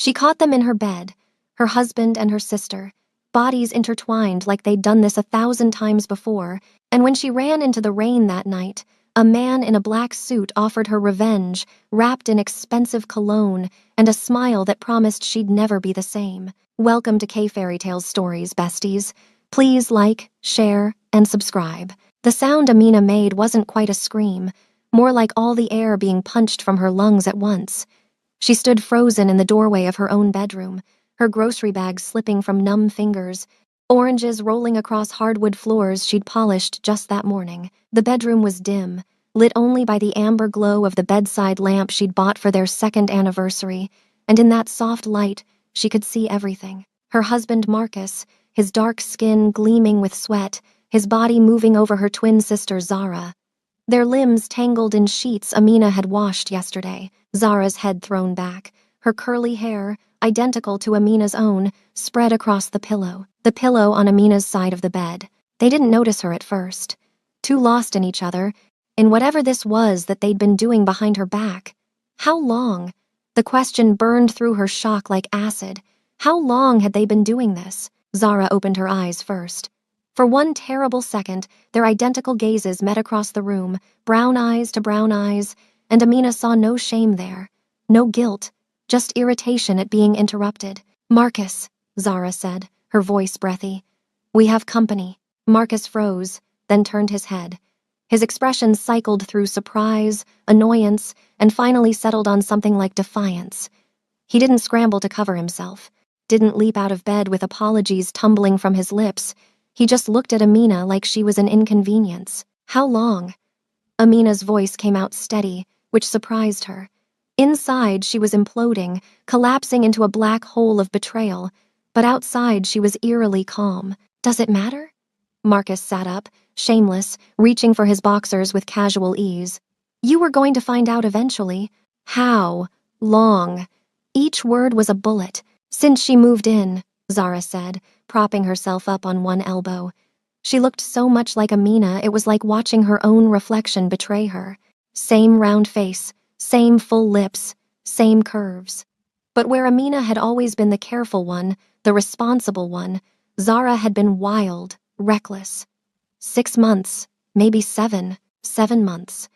She caught them in her bed, her husband and her sister, bodies intertwined like they'd done this 1,000 times before, and when she ran into the rain that night, a man in a black suit offered her revenge, wrapped in expensive cologne and a smile that promised she'd never be the same. Welcome to K-Fairy Tales Stories, besties. Please like, share, and subscribe. The sound Amina made wasn't quite a scream, more like all the air being punched from her lungs at once. She stood frozen in the doorway of her own bedroom, her grocery bag slipping from numb fingers, oranges rolling across hardwood floors she'd polished just that morning. The bedroom was dim, lit only by the amber glow of the bedside lamp she'd bought for their 2nd anniversary, and in that soft light, she could see everything. Her husband Marcus, his dark skin gleaming with sweat, his body moving over her twin sister Zara. Their limbs tangled in sheets Amina had washed yesterday, Zara's head thrown back, her curly hair, identical to Amina's own, spread across the pillow on Amina's side of the bed. They didn't notice her at first, too lost in each other, in whatever this was that they'd been doing behind her back. How long? The question burned through her shock like acid. How long had they been doing this? Zara opened her eyes first. For one terrible second, their identical gazes met across the room, brown eyes to brown eyes, and Amina saw no shame there, no guilt, just irritation at being interrupted. "Marcus," Zara said, her voice breathy. "We have company." Marcus froze, then turned his head. His expression cycled through surprise, annoyance, and finally settled on something like defiance. He didn't scramble to cover himself, didn't leap out of bed with apologies tumbling from his lips. He just looked at Amina like she was an inconvenience. "How long?" Amina's voice came out steady, which surprised her. Inside, she was imploding, collapsing into a black hole of betrayal, but outside she was eerily calm. "Does it matter?" Marcus sat up, shameless, reaching for his boxers with casual ease. "You were going to find out eventually. How long?" Each word was a bullet. "Since she moved in," Zara said, propping herself up on one elbow. She looked so much like Amina, it was like watching her own reflection betray her. Same round face, same full lips, same curves. But where Amina had always been the careful one, the responsible one, Zara had been wild, reckless. 6 months, maybe 7 months.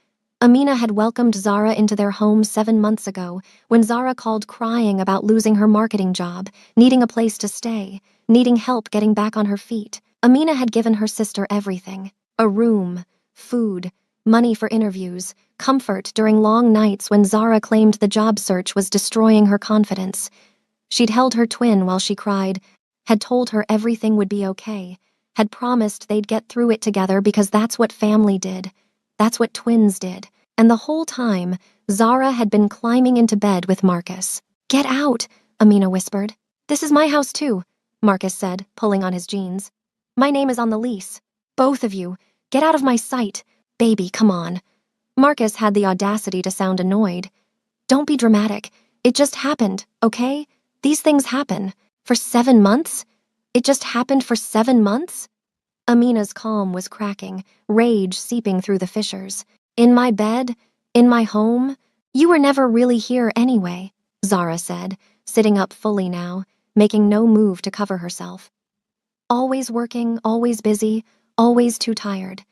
Amina had welcomed Zara into their home 7 months ago, when Zara called crying about losing her marketing job, needing a place to stay, needing help getting back on her feet. Amina had given her sister everything: a room, food, money for interviews, comfort during long nights when Zara claimed the job search was destroying her confidence. She'd held her twin while she cried, had told her everything would be okay, had promised they'd get through it together because that's what family did. That's what twins did. And the whole time, Zara had been climbing into bed with Marcus. "Get out," Amina whispered. "This is my house too," Marcus said, pulling on his jeans. "My name is on the lease. Both of you, get out of my sight. Baby, come on." Marcus had the audacity to sound annoyed. "Don't be dramatic. It just happened, okay? These things happen. For 7 months? It just happened for 7 months?" Amina's calm was cracking, rage seeping through the fissures. "In my bed? In my home? You were never really here anyway," Zara said, sitting up fully now, making no move to cover herself. "Always working, always busy, always too tired.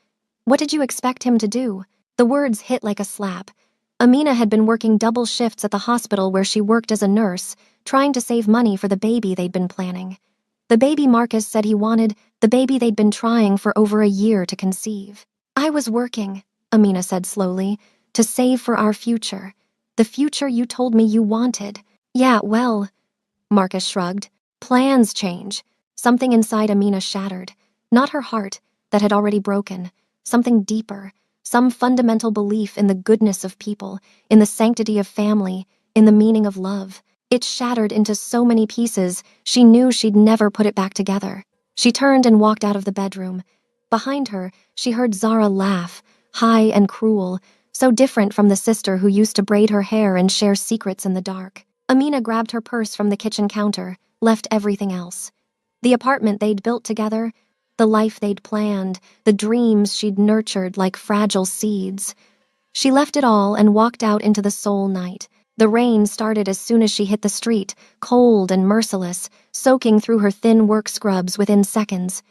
What did you expect him to do?" The words hit like a slap. Amina had been working double shifts at the hospital where she worked as a nurse, trying to save money for the baby they'd been planning. The baby Marcus said he wanted, the baby they'd been trying for over a year to conceive. "I was working," Amina said slowly, "to save for our future. The future you told me you wanted." "Yeah, well," Marcus shrugged. "Plans change." Something inside Amina shattered. Not her heart, that had already broken. Something deeper. Some fundamental belief in the goodness of people, in the sanctity of family, in the meaning of love. It shattered into so many pieces, she knew she'd never put it back together. She turned and walked out of the bedroom. Behind her, she heard Zara laugh, high and cruel, so different from the sister who used to braid her hair and share secrets in the dark. Amina grabbed her purse from the kitchen counter, left everything else. The apartment they'd built together, the life they'd planned, the dreams she'd nurtured like fragile seeds. She left it all and walked out into the soul night, The rain started as soon as she hit the street, cold and merciless, soaking through her thin work scrubs within seconds.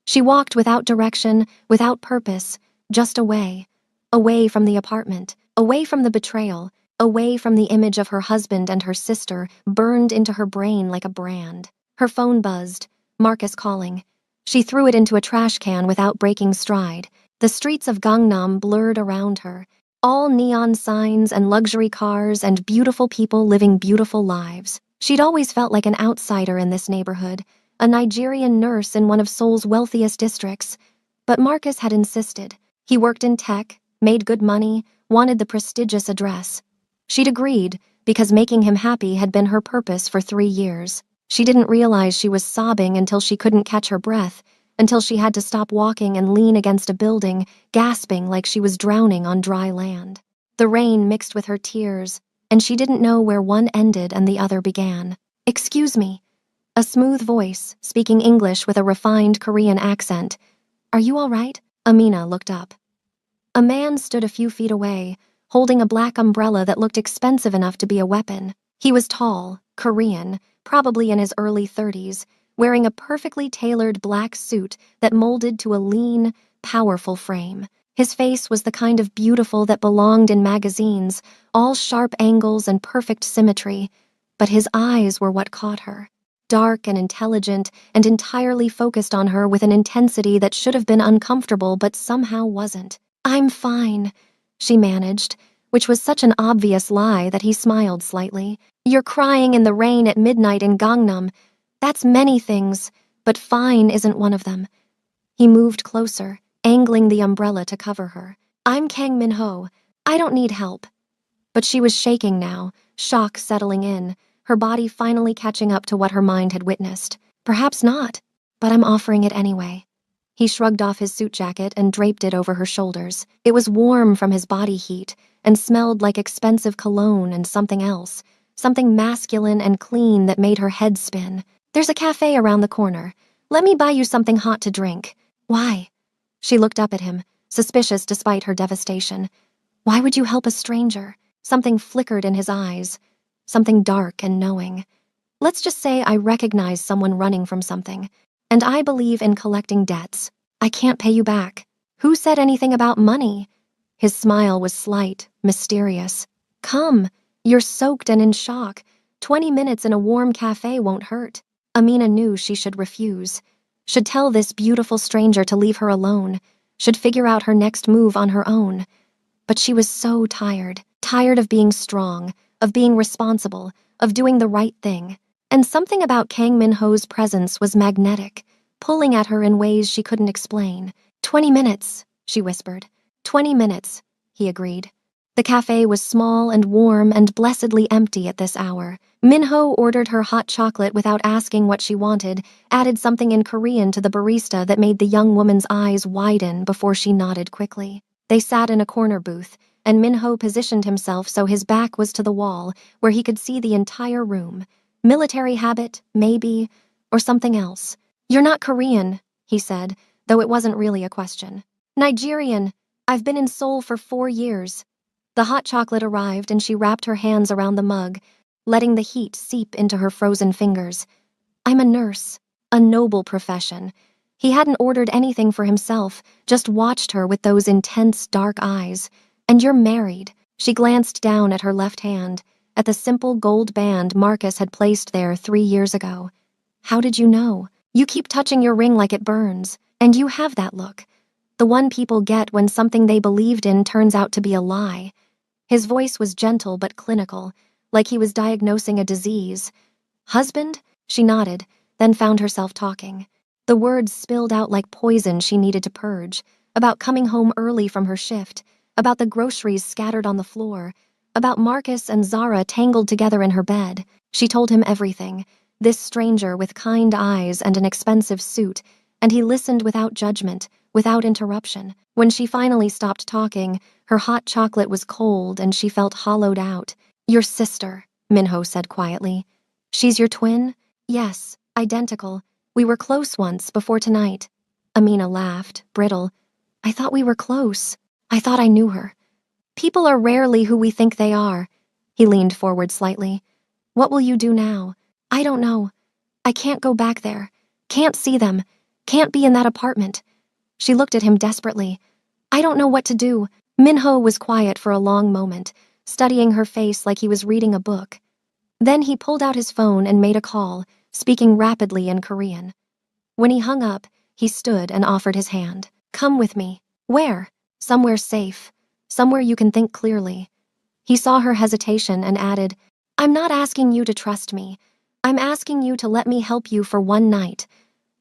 She walked without direction, without purpose, just away. Away from the apartment, away from the betrayal, away from the image of her husband and her sister burned into her brain like a brand. Her phone buzzed, Marcus calling. She threw it into a trash can without breaking stride. The streets of Gangnam blurred around her, all neon signs and luxury cars and beautiful people living beautiful lives. She'd always felt like an outsider in this neighborhood, a Nigerian nurse in one of Seoul's wealthiest districts. But Marcus had insisted. He worked in tech, made good money, wanted the prestigious address. She'd agreed, because making him happy had been her purpose for 3 years. She didn't realize she was sobbing until she couldn't catch her breath, until she had to stop walking and lean against a building, gasping like she was drowning on dry land. The rain mixed with her tears, and she didn't know where one ended and the other began. "Excuse me." A smooth voice, speaking English with a refined Korean accent. "Are you all right?" Amina looked up. A man stood a few feet away, holding a black umbrella that looked expensive enough to be a weapon. He was tall, Korean, probably in his early 30s, wearing a perfectly tailored black suit that molded to a lean, powerful frame. His face was the kind of beautiful that belonged in magazines, all sharp angles and perfect symmetry, but his eyes were what caught her. Dark and intelligent and entirely focused on her with an intensity that should have been uncomfortable but somehow wasn't. "I'm fine," she managed, which was such an obvious lie that he smiled slightly. "You're crying in the rain at midnight in Gangnam. That's many things, but fine isn't one of them." He moved closer, angling the umbrella to cover her. "I'm Kang Min-ho. I don't need help." But she was shaking now, shock settling in, her body finally catching up to what her mind had witnessed. "Perhaps not, but I'm offering it anyway." He shrugged off his suit jacket and draped it over her shoulders. It was warm from his body heat and smelled like expensive cologne and something else, something masculine and clean that made her head spin. "There's a cafe around the corner. Let me buy you something hot to drink." "Why?" She looked up at him, suspicious despite her devastation. "Why would you help a stranger?" Something flickered in his eyes, something dark and knowing. "Let's just say I recognize someone running from something, and I believe in collecting debts. I can't pay you back." "Who said anything about money?" His smile was slight, mysterious. "Come, you're soaked and in shock. 20 minutes in a warm cafe won't hurt." Amina knew she should refuse, should tell this beautiful stranger to leave her alone, should figure out her next move on her own. But she was so tired of being strong, of being responsible, of doing the right thing. And something about Kang Min-ho's presence was magnetic, pulling at her in ways she couldn't explain. 20 minutes, she whispered. 20 minutes, he agreed. The cafe was small and warm and blessedly empty at this hour. Min-ho ordered her hot chocolate without asking what she wanted, added something in Korean to the barista that made the young woman's eyes widen before she nodded quickly. They sat in a corner booth, and Min-ho positioned himself so his back was to the wall, where he could see the entire room. Military habit, maybe, or something else. "You're not Korean," he said, though it wasn't really a question. "Nigerian. I've been in Seoul for 4 years. The hot chocolate arrived and she wrapped her hands around the mug, letting the heat seep into her frozen fingers. "I'm a nurse. A noble profession." He hadn't ordered anything for himself, just watched her with those intense, dark eyes. "And you're married." She glanced down at her left hand, at the simple gold band Marcus had placed there 3 years ago. "How did you know? You keep touching your ring like it burns, and you have that look. The one people get when something they believed in turns out to be a lie." His voice was gentle but clinical, like he was diagnosing a disease. "Husband?" She nodded, then found herself talking. The words spilled out like poison she needed to purge, about coming home early from her shift, about the groceries scattered on the floor, about Marcus and Zara tangled together in her bed. She told him everything, this stranger with kind eyes and an expensive suit, and he listened without judgment, without interruption. When she finally stopped talking, her hot chocolate was cold and she felt hollowed out. "Your sister," Min-ho said quietly. "She's your twin?" "Yes, identical. We were close once before tonight." Amina laughed, brittle. "I thought we were close. I thought I knew her." "People are rarely who we think they are." He leaned forward slightly. What will you do now? I don't know. I can't go back there. Can't see them. Can't be in that apartment. She looked at him desperately. I don't know what to do. Minho was quiet for a long moment, studying her face like he was reading a book. Then he pulled out his phone and made a call, speaking rapidly in Korean. When he hung up, he stood and offered his hand. Come with me. Where? Somewhere safe. Somewhere you can think clearly. He saw her hesitation and added, I'm not asking you to trust me. I'm asking you to let me help you for one night.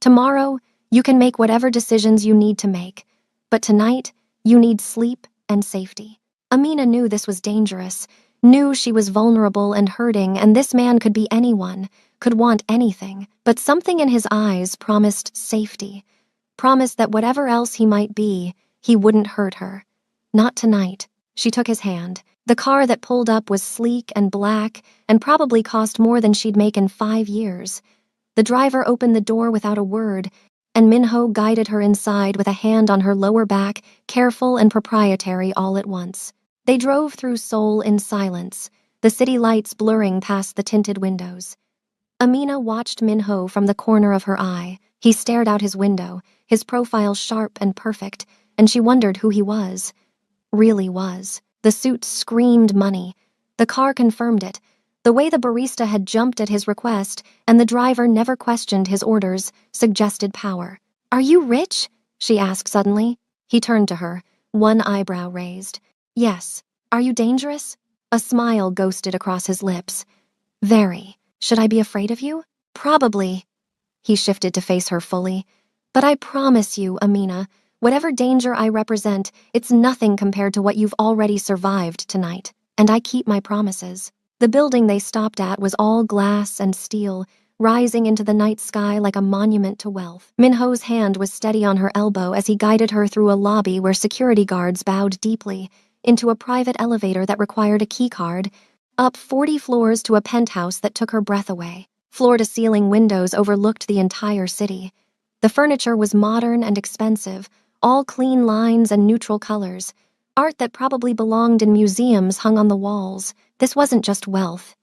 Tomorrow, you can make whatever decisions you need to make. But tonight, you need sleep and safety. Amina knew this was dangerous, knew she was vulnerable and hurting, and this man could be anyone, could want anything. But something in his eyes promised safety, promised that whatever else he might be, he wouldn't hurt her. Not tonight. She took his hand. The car that pulled up was sleek and black and probably cost more than she'd make in 5 years. The driver opened the door without a word, and Minho guided her inside with a hand on her lower back, careful and proprietary all at once. They drove through Seoul in silence, the city lights blurring past the tinted windows. Amina watched Minho from the corner of her eye. He stared out his window, his profile sharp and perfect, and she wondered who he was. Really was. The suit screamed money. The car confirmed it. The way the barista had jumped at his request and the driver never questioned his orders suggested power. Are you rich? She asked suddenly. He turned to her, one eyebrow raised. Yes. Are you dangerous? A smile ghosted across his lips. Very. Should I be afraid of you? Probably. He shifted to face her fully. But I promise you, Amina, whatever danger I represent, it's nothing compared to what you've already survived tonight. And I keep my promises. The building they stopped at was all glass and steel, rising into the night sky like a monument to wealth. Minho's hand was steady on her elbow as he guided her through a lobby where security guards bowed deeply, into a private elevator that required a keycard, up 40 floors to a penthouse that took her breath away. Floor-to-ceiling windows overlooked the entire city. The furniture was modern and expensive, all clean lines and neutral colors. Art that probably belonged in museums hung on the walls. This wasn't just wealth.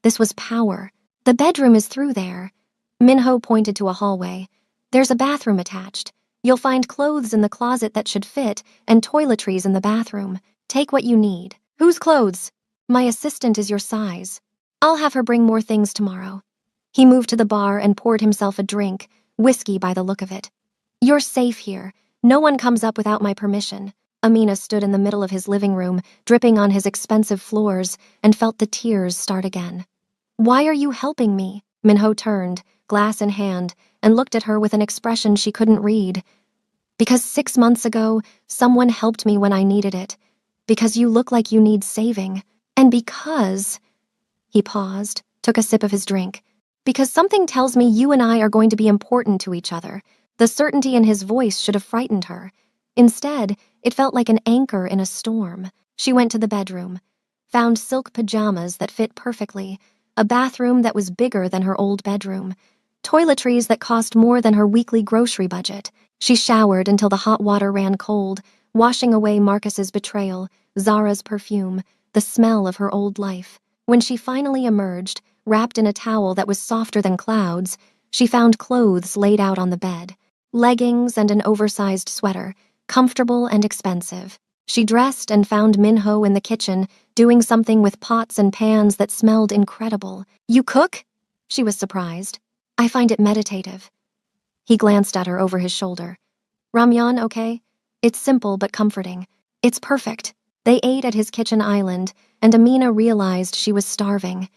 This was power. The bedroom is through there. Minho pointed to a hallway. There's a bathroom attached. You'll find clothes in the closet that should fit and toiletries in the bathroom. Take what you need. Whose clothes? My assistant is your size. I'll have her bring more things tomorrow. He moved to the bar and poured himself a drink, whiskey by the look of it. You're safe here. No one comes up without my permission. Amina stood in the middle of his living room, dripping on his expensive floors, and felt the tears start again. Why are you helping me? Minho turned, glass in hand, and looked at her with an expression she couldn't read. Because 6 months ago, someone helped me when I needed it. Because you look like you need saving. And because... He paused, took a sip of his drink. Because something tells me you and I are going to be important to each other. The certainty in his voice should have frightened her. Instead, it felt like an anchor in a storm. She went to the bedroom, found silk pajamas that fit perfectly, a bathroom that was bigger than her old bedroom, toiletries that cost more than her weekly grocery budget. She showered until the hot water ran cold, washing away Marcus's betrayal, Zara's perfume, the smell of her old life. When she finally emerged, wrapped in a towel that was softer than clouds, she found clothes laid out on the bed. Leggings and an oversized sweater, comfortable and expensive. She dressed and found Minho in the kitchen, doing something with pots and pans that smelled incredible. You cook? She was surprised. I find it meditative. He glanced at her over his shoulder. Ramyeon, okay? It's simple but comforting. It's perfect. They ate at his kitchen island, and Amina realized she was starving.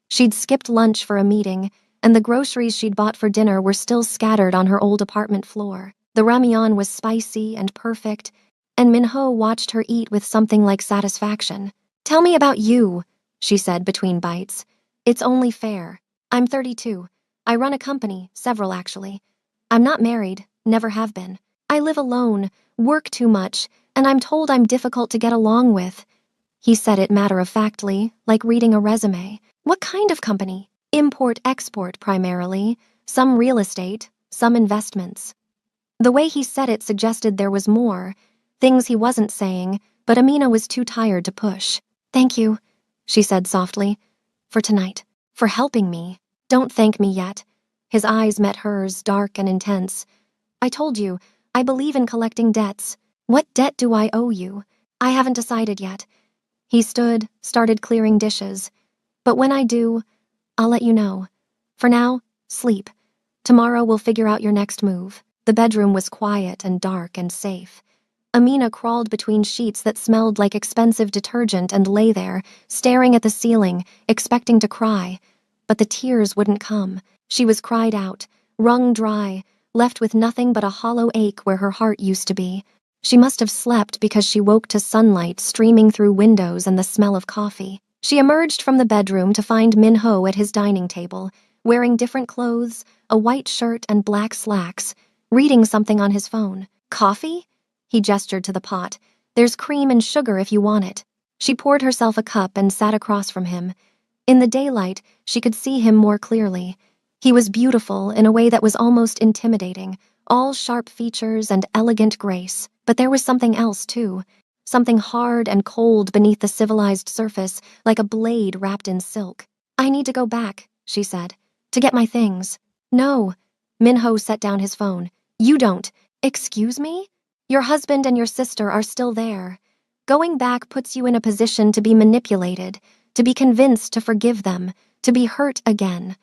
She'd skipped lunch for a meeting, and the groceries she'd bought for dinner were still scattered on her old apartment floor. The ramyeon was spicy and perfect, and Minho watched her eat with something like satisfaction. Tell me about you, she said between bites. It's only fair. I'm 32. I run a company, several actually. I'm not married, never have been. I live alone, work too much, and I'm told I'm difficult to get along with. He said it matter-of-factly, like reading a resume. What kind of company? Import-export primarily, some real estate, some investments. The way he said it suggested there was more, things he wasn't saying, but Amina was too tired to push. Thank you. she said softly. For tonight. For helping me. Don't thank me yet. His eyes met hers, dark and intense. I told you, I believe in collecting debts. What debt do I owe you? I haven't decided yet. He stood, started clearing dishes. But when I do, I'll let you know. For now, sleep. Tomorrow we'll figure out your next move. The bedroom was quiet and dark and safe. Amina crawled between sheets that smelled like expensive detergent and lay there, staring at the ceiling, expecting to cry. But the tears wouldn't come. She was cried out, wrung dry, left with nothing but a hollow ache where her heart used to be. She must have slept because she woke to sunlight streaming through windows and the smell of coffee. She emerged from the bedroom to find Min-ho at his dining table, wearing different clothes, a white shirt and black slacks, reading something on his phone. Coffee? He gestured to the pot. There's cream and sugar if you want it. She poured herself a cup and sat across from him. In the daylight, she could see him more clearly. He was beautiful in a way that was almost intimidating, all sharp features and elegant grace. But there was something else, too. Something hard and cold beneath the civilized surface, like a blade wrapped in silk. I need to go back, she said, to get my things. No. Min-ho set down his phone. You don't. Excuse me? Your husband and your sister are still there. Going back puts you in a position to be manipulated, to be convinced to forgive them, to be hurt again.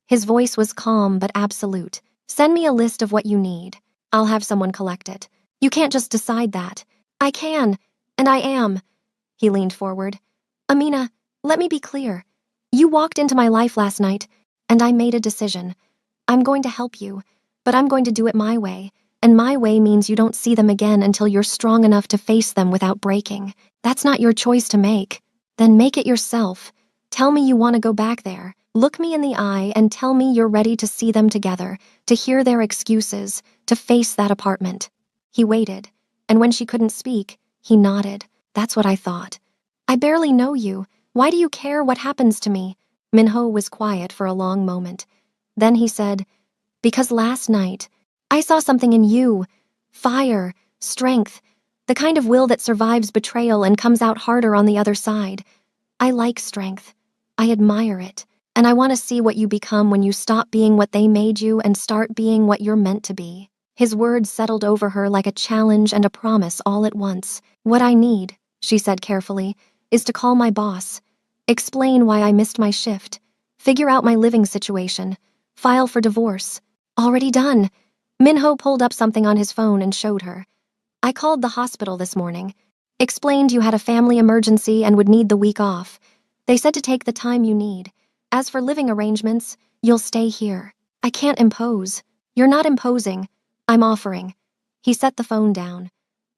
His voice was calm but absolute. Send me a list of what you need. I'll have someone collect it. You can't just decide that. I can, and I am. He leaned forward. Amina, let me be clear. You walked into my life last night, and I made a decision. I'm going to help you, but I'm going to do it my way. And my way means you don't see them again until you're strong enough to face them without breaking. That's not your choice to make. Then make it yourself. Tell me you want to go back there. Look me in the eye and tell me you're ready to see them together, to hear their excuses, to face that apartment. He waited, and when she couldn't speak, he nodded. That's what I thought. I barely know you. Why do you care what happens to me? Min-ho was quiet for a long moment. Then he said, because last night, I saw something in you. Fire, strength, the kind of will that survives betrayal and comes out harder on the other side. I like strength. I admire it. And I want to see what you become when you stop being what they made you and start being what you're meant to be. His words settled over her like a challenge and a promise all at once. What I need, she said carefully, is to call my boss. Explain why I missed my shift. Figure out my living situation. File for divorce. Already done. Min-ho pulled up something on his phone and showed her. I called the hospital this morning. Explained you had a family emergency and would need the week off. They said to take the time you need. As for living arrangements, you'll stay here. I can't impose. You're not imposing. I'm offering. He set the phone down.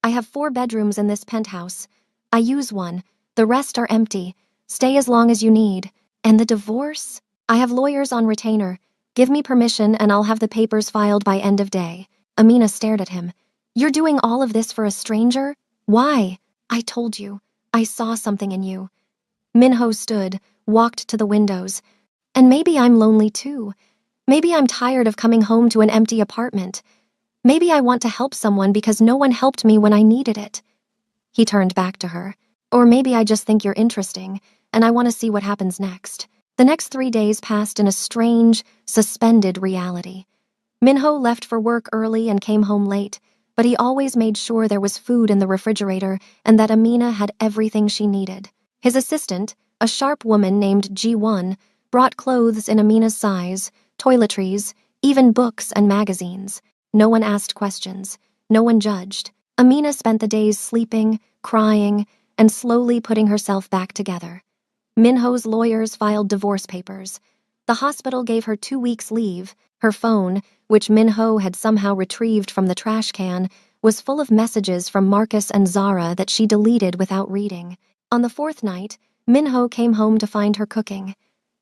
I have 4 bedrooms in this penthouse. I use one. The rest are empty. Stay as long as you need. And the divorce? I have lawyers on retainer. Give me permission and I'll have the papers filed by end of day. Amina stared at him. You're doing all of this for a stranger? Why? I told you. I saw something in you. Min-ho stood, walked to the windows. And maybe I'm lonely too. Maybe I'm tired of coming home to an empty apartment. Maybe I want to help someone because no one helped me when I needed it. He turned back to her. Or maybe I just think you're interesting, and I want to see what happens next. The next 3 days passed in a strange, suspended reality. Min-ho left for work early and came home late, but he always made sure there was food in the refrigerator and that Amina had everything she needed. His assistant, a sharp woman named Ji-won, brought clothes in Amina's size, toiletries, even books and magazines. No one asked questions. No one judged. Amina spent the days sleeping, crying, and slowly putting herself back together. Min-ho's lawyers filed divorce papers. The hospital gave her 2 weeks' leave. Her phone, which Min-ho had somehow retrieved from the trash can, was full of messages from Marcus and Zara that she deleted without reading. On the 4th night, Min-ho came home to find her cooking.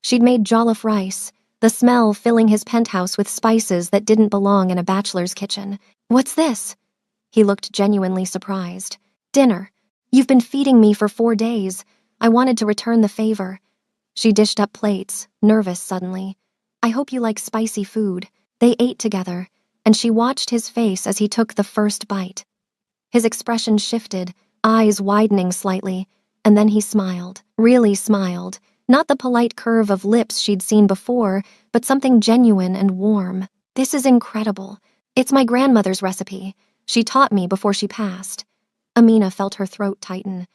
She'd made jollof rice, the smell filling his penthouse with spices that didn't belong in a bachelor's kitchen. What's this? He looked genuinely surprised. Dinner. You've been feeding me for 4 days. I wanted to return the favor. She dished up plates, nervous suddenly. I hope you like spicy food. They ate together, and she watched his face as he took the first bite. His expression shifted, eyes widening slightly. And then he smiled, really smiled. Not the polite curve of lips she'd seen before, but something genuine and warm. This is incredible. It's my grandmother's recipe. She taught me before she passed. Amina felt her throat tighten.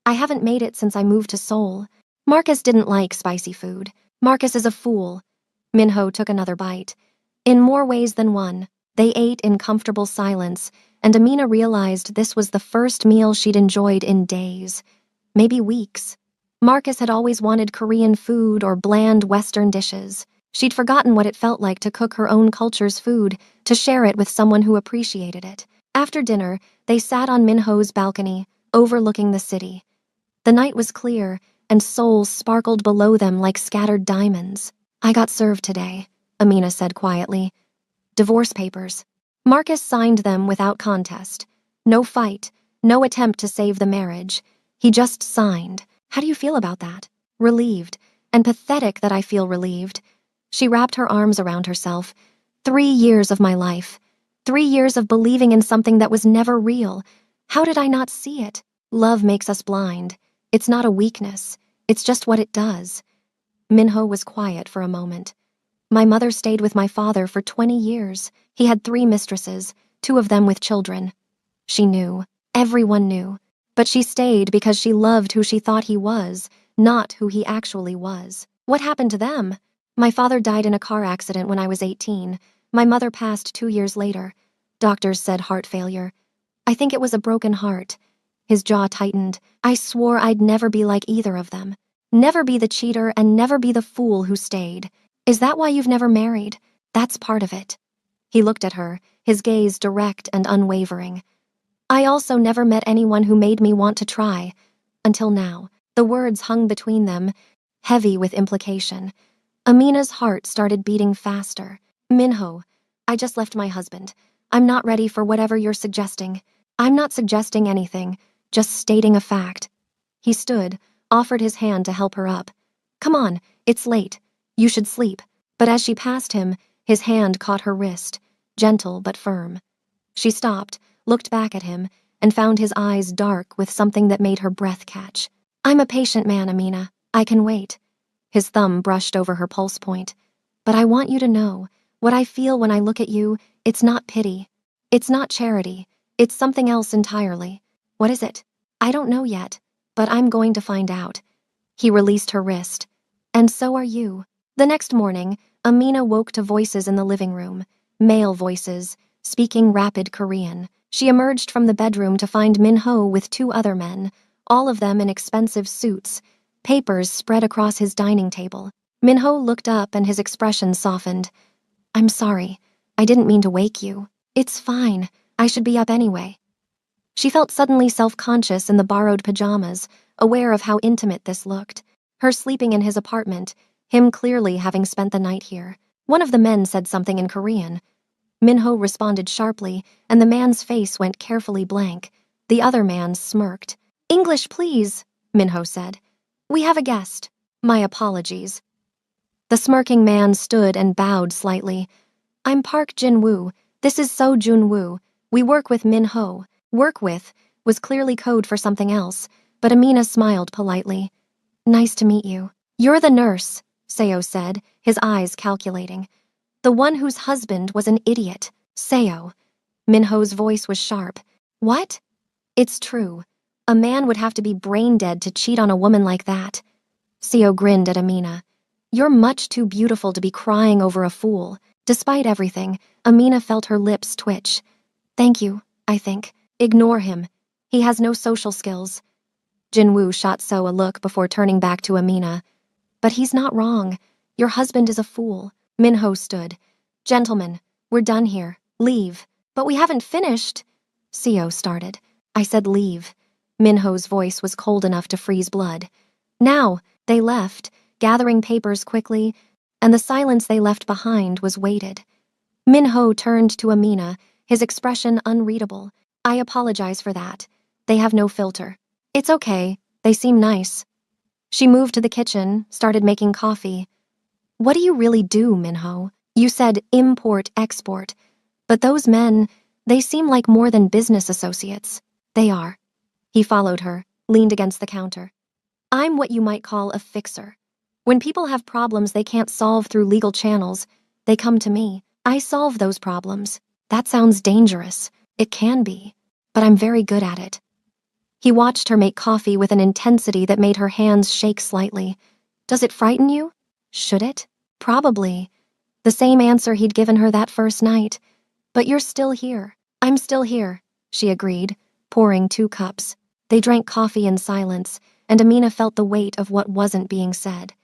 I haven't made it since I moved to Seoul. Marcus didn't like spicy food. Marcus is a fool. Minho took another bite. In more ways than one, they ate in comfortable silence, and Amina realized this was the first meal she'd enjoyed in days, maybe weeks. Marcus had always wanted Korean food or bland Western dishes. She'd forgotten what it felt like to cook her own culture's food, to share it with someone who appreciated it. After dinner, they sat on Minho's balcony, overlooking the city. The night was clear, and Seoul sparkled below them like scattered diamonds. I got served today, Amina said quietly. Divorce papers. Marcus signed them without contest. No fight, no attempt to save the marriage. He just signed. How do you feel about that? Relieved, and pathetic that I feel relieved. She wrapped her arms around herself. 3 years of my life. 3 years of believing in something that was never real. How did I not see it? Love makes us blind. It's not a weakness. It's just what it does. Minho was quiet for a moment. My mother stayed with my father for 20 years. He had 3 mistresses, 2 of them with children. She knew. Everyone knew. But she stayed because she loved who she thought he was, not who he actually was. What happened to them? My father died in a car accident when I was 18. My mother passed 2 years later. Doctors said heart failure. I think it was a broken heart. His jaw tightened. I swore I'd never be like either of them. Never be the cheater and never be the fool who stayed. Is that why you've never married? That's part of it. He looked at her, his gaze direct and unwavering. I also never met anyone who made me want to try. Until now. The words hung between them, heavy with implication. Amina's heart started beating faster. Minho, I just left my husband. I'm not ready for whatever you're suggesting. I'm not suggesting anything, just stating a fact. He stood, offered his hand to help her up. Come on, it's late. You should sleep. But as she passed him, his hand caught her wrist, gentle but firm. She stopped, looked back at him, and found his eyes dark with something that made her breath catch. I'm a patient man, Amina. I can wait. His thumb brushed over her pulse point. But I want you to know, what I feel when I look at you, it's not pity. It's not charity. It's something else entirely. What is it? I don't know yet, but I'm going to find out. He released her wrist. And so are you. The next morning, Amina woke to voices in the living room. Male voices, speaking rapid Korean. She emerged from the bedroom to find Minho with 2 other men, all of them in expensive suits, papers spread across his dining table. Minho looked up and his expression softened. I'm sorry. I didn't mean to wake you. It's fine. I should be up anyway. She felt suddenly self-conscious in the borrowed pajamas, aware of how intimate this looked. Her sleeping in his apartment, him clearly having spent the night here. One of the men said something in Korean. Minho responded sharply, and the man's face went carefully blank. The other man smirked. English, please, Minho said. We have a guest. My apologies. The smirking man stood and bowed slightly. I'm Park Jin-woo. This is So Jun-woo. We work with Minho. Work with was clearly code for something else, but Amina smiled politely. Nice to meet you. You're the nurse, Seo said, his eyes calculating. The one whose husband was an idiot. Seo. Minho's voice was sharp. What? It's true. A man would have to be brain dead to cheat on a woman like that. Seo grinned at Amina. You're much too beautiful to be crying over a fool. Despite everything, Amina felt her lips twitch. Thank you, I think. Ignore him. He has no social skills. Jinwoo shot So a look before turning back to Amina. But he's not wrong. Your husband is a fool. Minho stood. Gentlemen, we're done here. Leave. But we haven't finished. Seo started. I said leave. Minho's voice was cold enough to freeze blood. Now, they left, gathering papers quickly, and the silence they left behind was weighted. Minho turned to Amina, his expression unreadable. I apologize for that. They have no filter. It's okay. They seem nice. She moved to the kitchen, started making coffee. What do you really do, Minho? You said import-export. But those men, they seem like more than business associates. They are. He followed her, leaned against the counter. I'm what you might call a fixer. When people have problems they can't solve through legal channels, they come to me. I solve those problems. That sounds dangerous. It can be. But I'm very good at it. He watched her make coffee with an intensity that made her hands shake slightly. Does it frighten you? Should it? Probably. The same answer he'd given her that first night. But you're still here. I'm still here, she agreed, pouring 2 cups. They drank coffee in silence, and Amina felt the weight of what wasn't being said.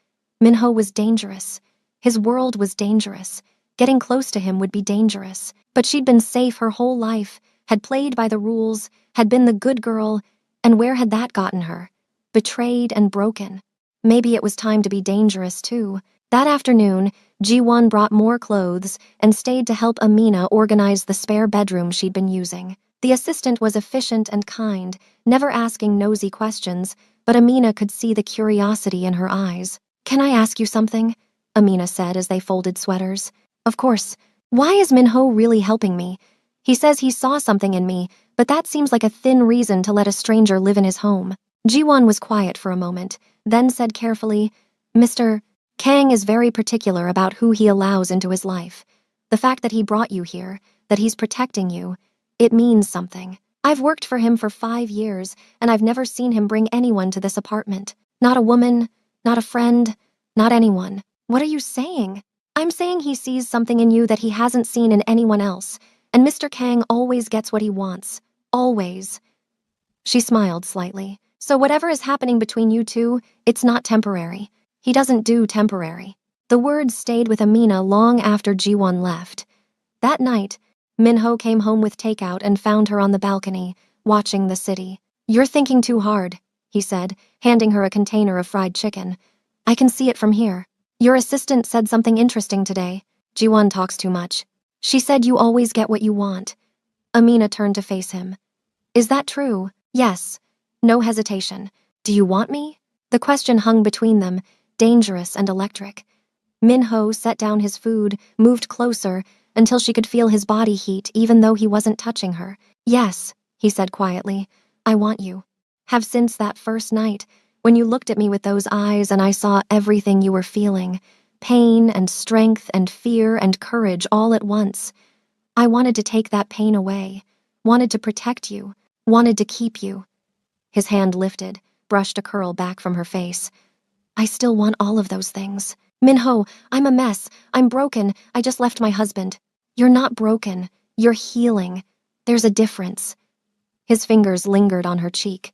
Minho was dangerous. His world was dangerous. Getting close to him would be dangerous. But she'd been safe her whole life, had played by the rules, had been the good girl, and where had that gotten her? Betrayed and broken. Maybe it was time to be dangerous too. That afternoon, Ji-won brought more clothes and stayed to help Amina organize the spare bedroom she'd been using. The assistant was efficient and kind, never asking nosy questions, but Amina could see the curiosity in her eyes. "Can I ask you something?" Amina said as they folded sweaters. "Of course. Why is Minho really helping me? He says he saw something in me, but that seems like a thin reason to let a stranger live in his home." Ji-won was quiet for a moment, then said carefully, "Mr. Kang is very particular about who he allows into his life. The fact that he brought you here, that he's protecting you, it means something. I've worked for him for 5 years, and I've never seen him bring anyone to this apartment. Not a woman, not a friend, not anyone." "What are you saying?" "I'm saying he sees something in you that he hasn't seen in anyone else, and Mr. Kang always gets what he wants. Always." She smiled slightly. "So whatever is happening between you two, it's not temporary. He doesn't do temporary." The words stayed with Amina long after Ji-won left. That night, Minho came home with takeout and found her on the balcony, watching the city. "You're thinking too hard," he said, handing her a container of fried chicken. "I can see it from here. Your assistant said something interesting today. Ji-won talks too much. She said you always get what you want." Amina turned to face him. "Is that true?" "Yes." No hesitation. "Do you want me?" The question hung between them, dangerous and electric. Minho set down his food, moved closer, until she could feel his body heat even though he wasn't touching her. "Yes," he said quietly, "I want you. Have since that first night, when you looked at me with those eyes and I saw everything you were feeling, pain and strength and fear and courage all at once. I wanted to take that pain away, wanted to protect you, wanted to keep you." His hand lifted, brushed a curl back from her face. "I still want all of those things. Minho, I'm a mess. I'm broken. I just left my husband." "You're not broken. You're healing. There's a difference." His fingers lingered on her cheek.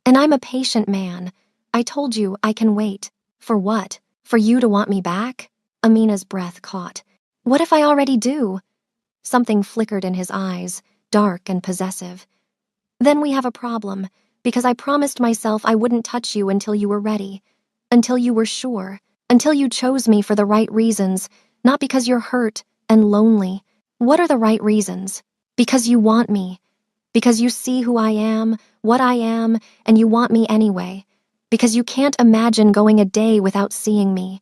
"And I'm a patient man. I told you I can wait." "For what? For you to want me back?" Amina's breath caught. "What if I already do?" Something flickered in his eyes, dark and possessive. "Then we have a problem, because I promised myself I wouldn't touch you until you were ready, until you were sure, until you chose me for the right reasons, not because you're hurt and lonely." "What are the right reasons?" "Because you want me. Because you see who I am, what I am, and you want me anyway. Because you can't imagine going a day without seeing me."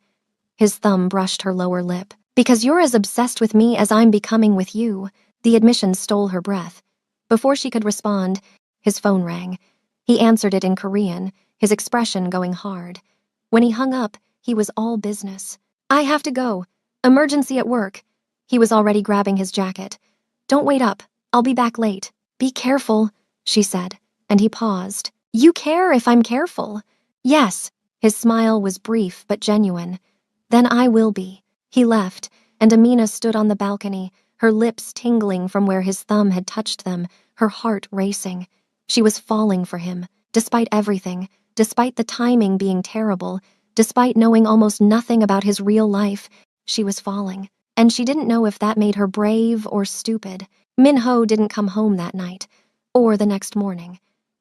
His thumb brushed her lower lip. "Because you're as obsessed with me as I'm becoming with you." The admission stole her breath. Before she could respond, his phone rang. He answered it in Korean, his expression going hard. When he hung up, he was all business. "I have to go. Emergency at work." He was already grabbing his jacket. "Don't wait up. I'll be back late." "Be careful," she said, and he paused. "You care if I'm careful?" "Yes." His smile was brief but genuine. "Then I will be." He left, and Amina stood on the balcony, her lips tingling from where his thumb had touched them, her heart racing. She was falling for him, despite everything, despite the timing being terrible, despite knowing almost nothing about his real life. She was falling, and she didn't know if that made her brave or stupid. Minho didn't come home that night, or the next morning.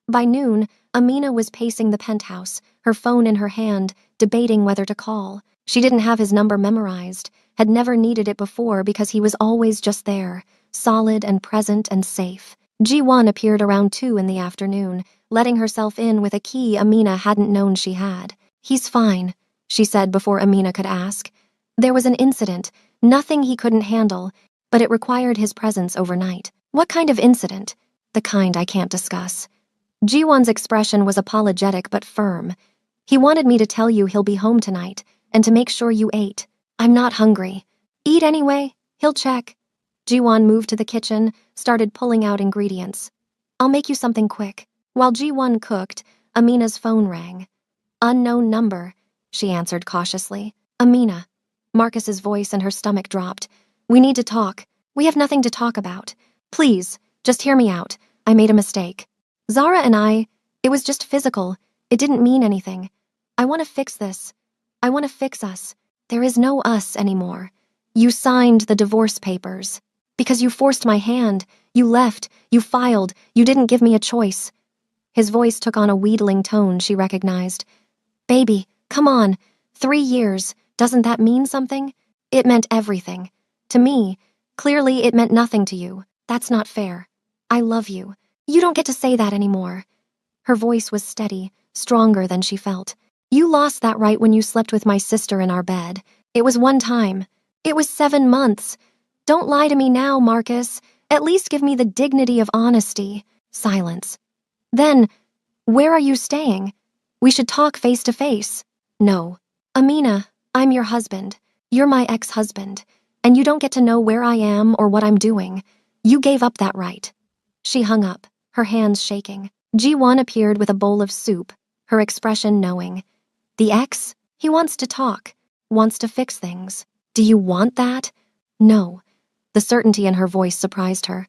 By noon, Amina was pacing the penthouse, her phone in her hand, debating whether to call. She didn't have his number memorized, had never needed it before because he was always just there, solid and present and safe. Ji-won appeared around 2 in the afternoon, letting herself in with a key Amina hadn't known she had. "He's fine," she said before Amina could ask. "There was an incident, nothing he couldn't handle, but it required his presence overnight." "What kind of incident?" "The kind I can't discuss." Ji-won's expression was apologetic but firm. He wanted me to tell you he'll be home tonight and to make sure you ate. I'm not hungry. Eat anyway, he'll check. Ji-won moved to the kitchen, started pulling out ingredients. I'll make you something quick. While Ji-won cooked, Amina's phone rang. Unknown number, she answered cautiously. Amina. Marcus's voice and her stomach dropped. We need to talk. We have nothing to talk about. Please, just hear me out. I made a mistake. Zara and it was just physical. It didn't mean anything. I want to fix this. I want to fix us. There is no us anymore. You signed the divorce papers. Because you forced my hand. You left. You filed. You didn't give me a choice. His voice took on a wheedling tone she recognized. Baby, come on. 3 years. Doesn't that mean something? It meant everything. To me, clearly it meant nothing to you. That's not fair. I love you. You don't get to say that anymore. Her voice was steady, stronger than she felt. You lost that right when you slept with my sister in our bed. It was one time. It was 7 months. Don't lie to me now, Marcus. At least give me the dignity of honesty. Silence. Then, where are you staying? We should talk face to face. No. Amina, I'm your husband. You're my ex-husband. And you don't get to know where I am or what I'm doing. You gave up that right. She hung up, her hands shaking. Ji-won appeared with a bowl of soup, her expression knowing. The ex? He wants to talk, wants to fix things. Do you want that? No. The certainty in her voice surprised her.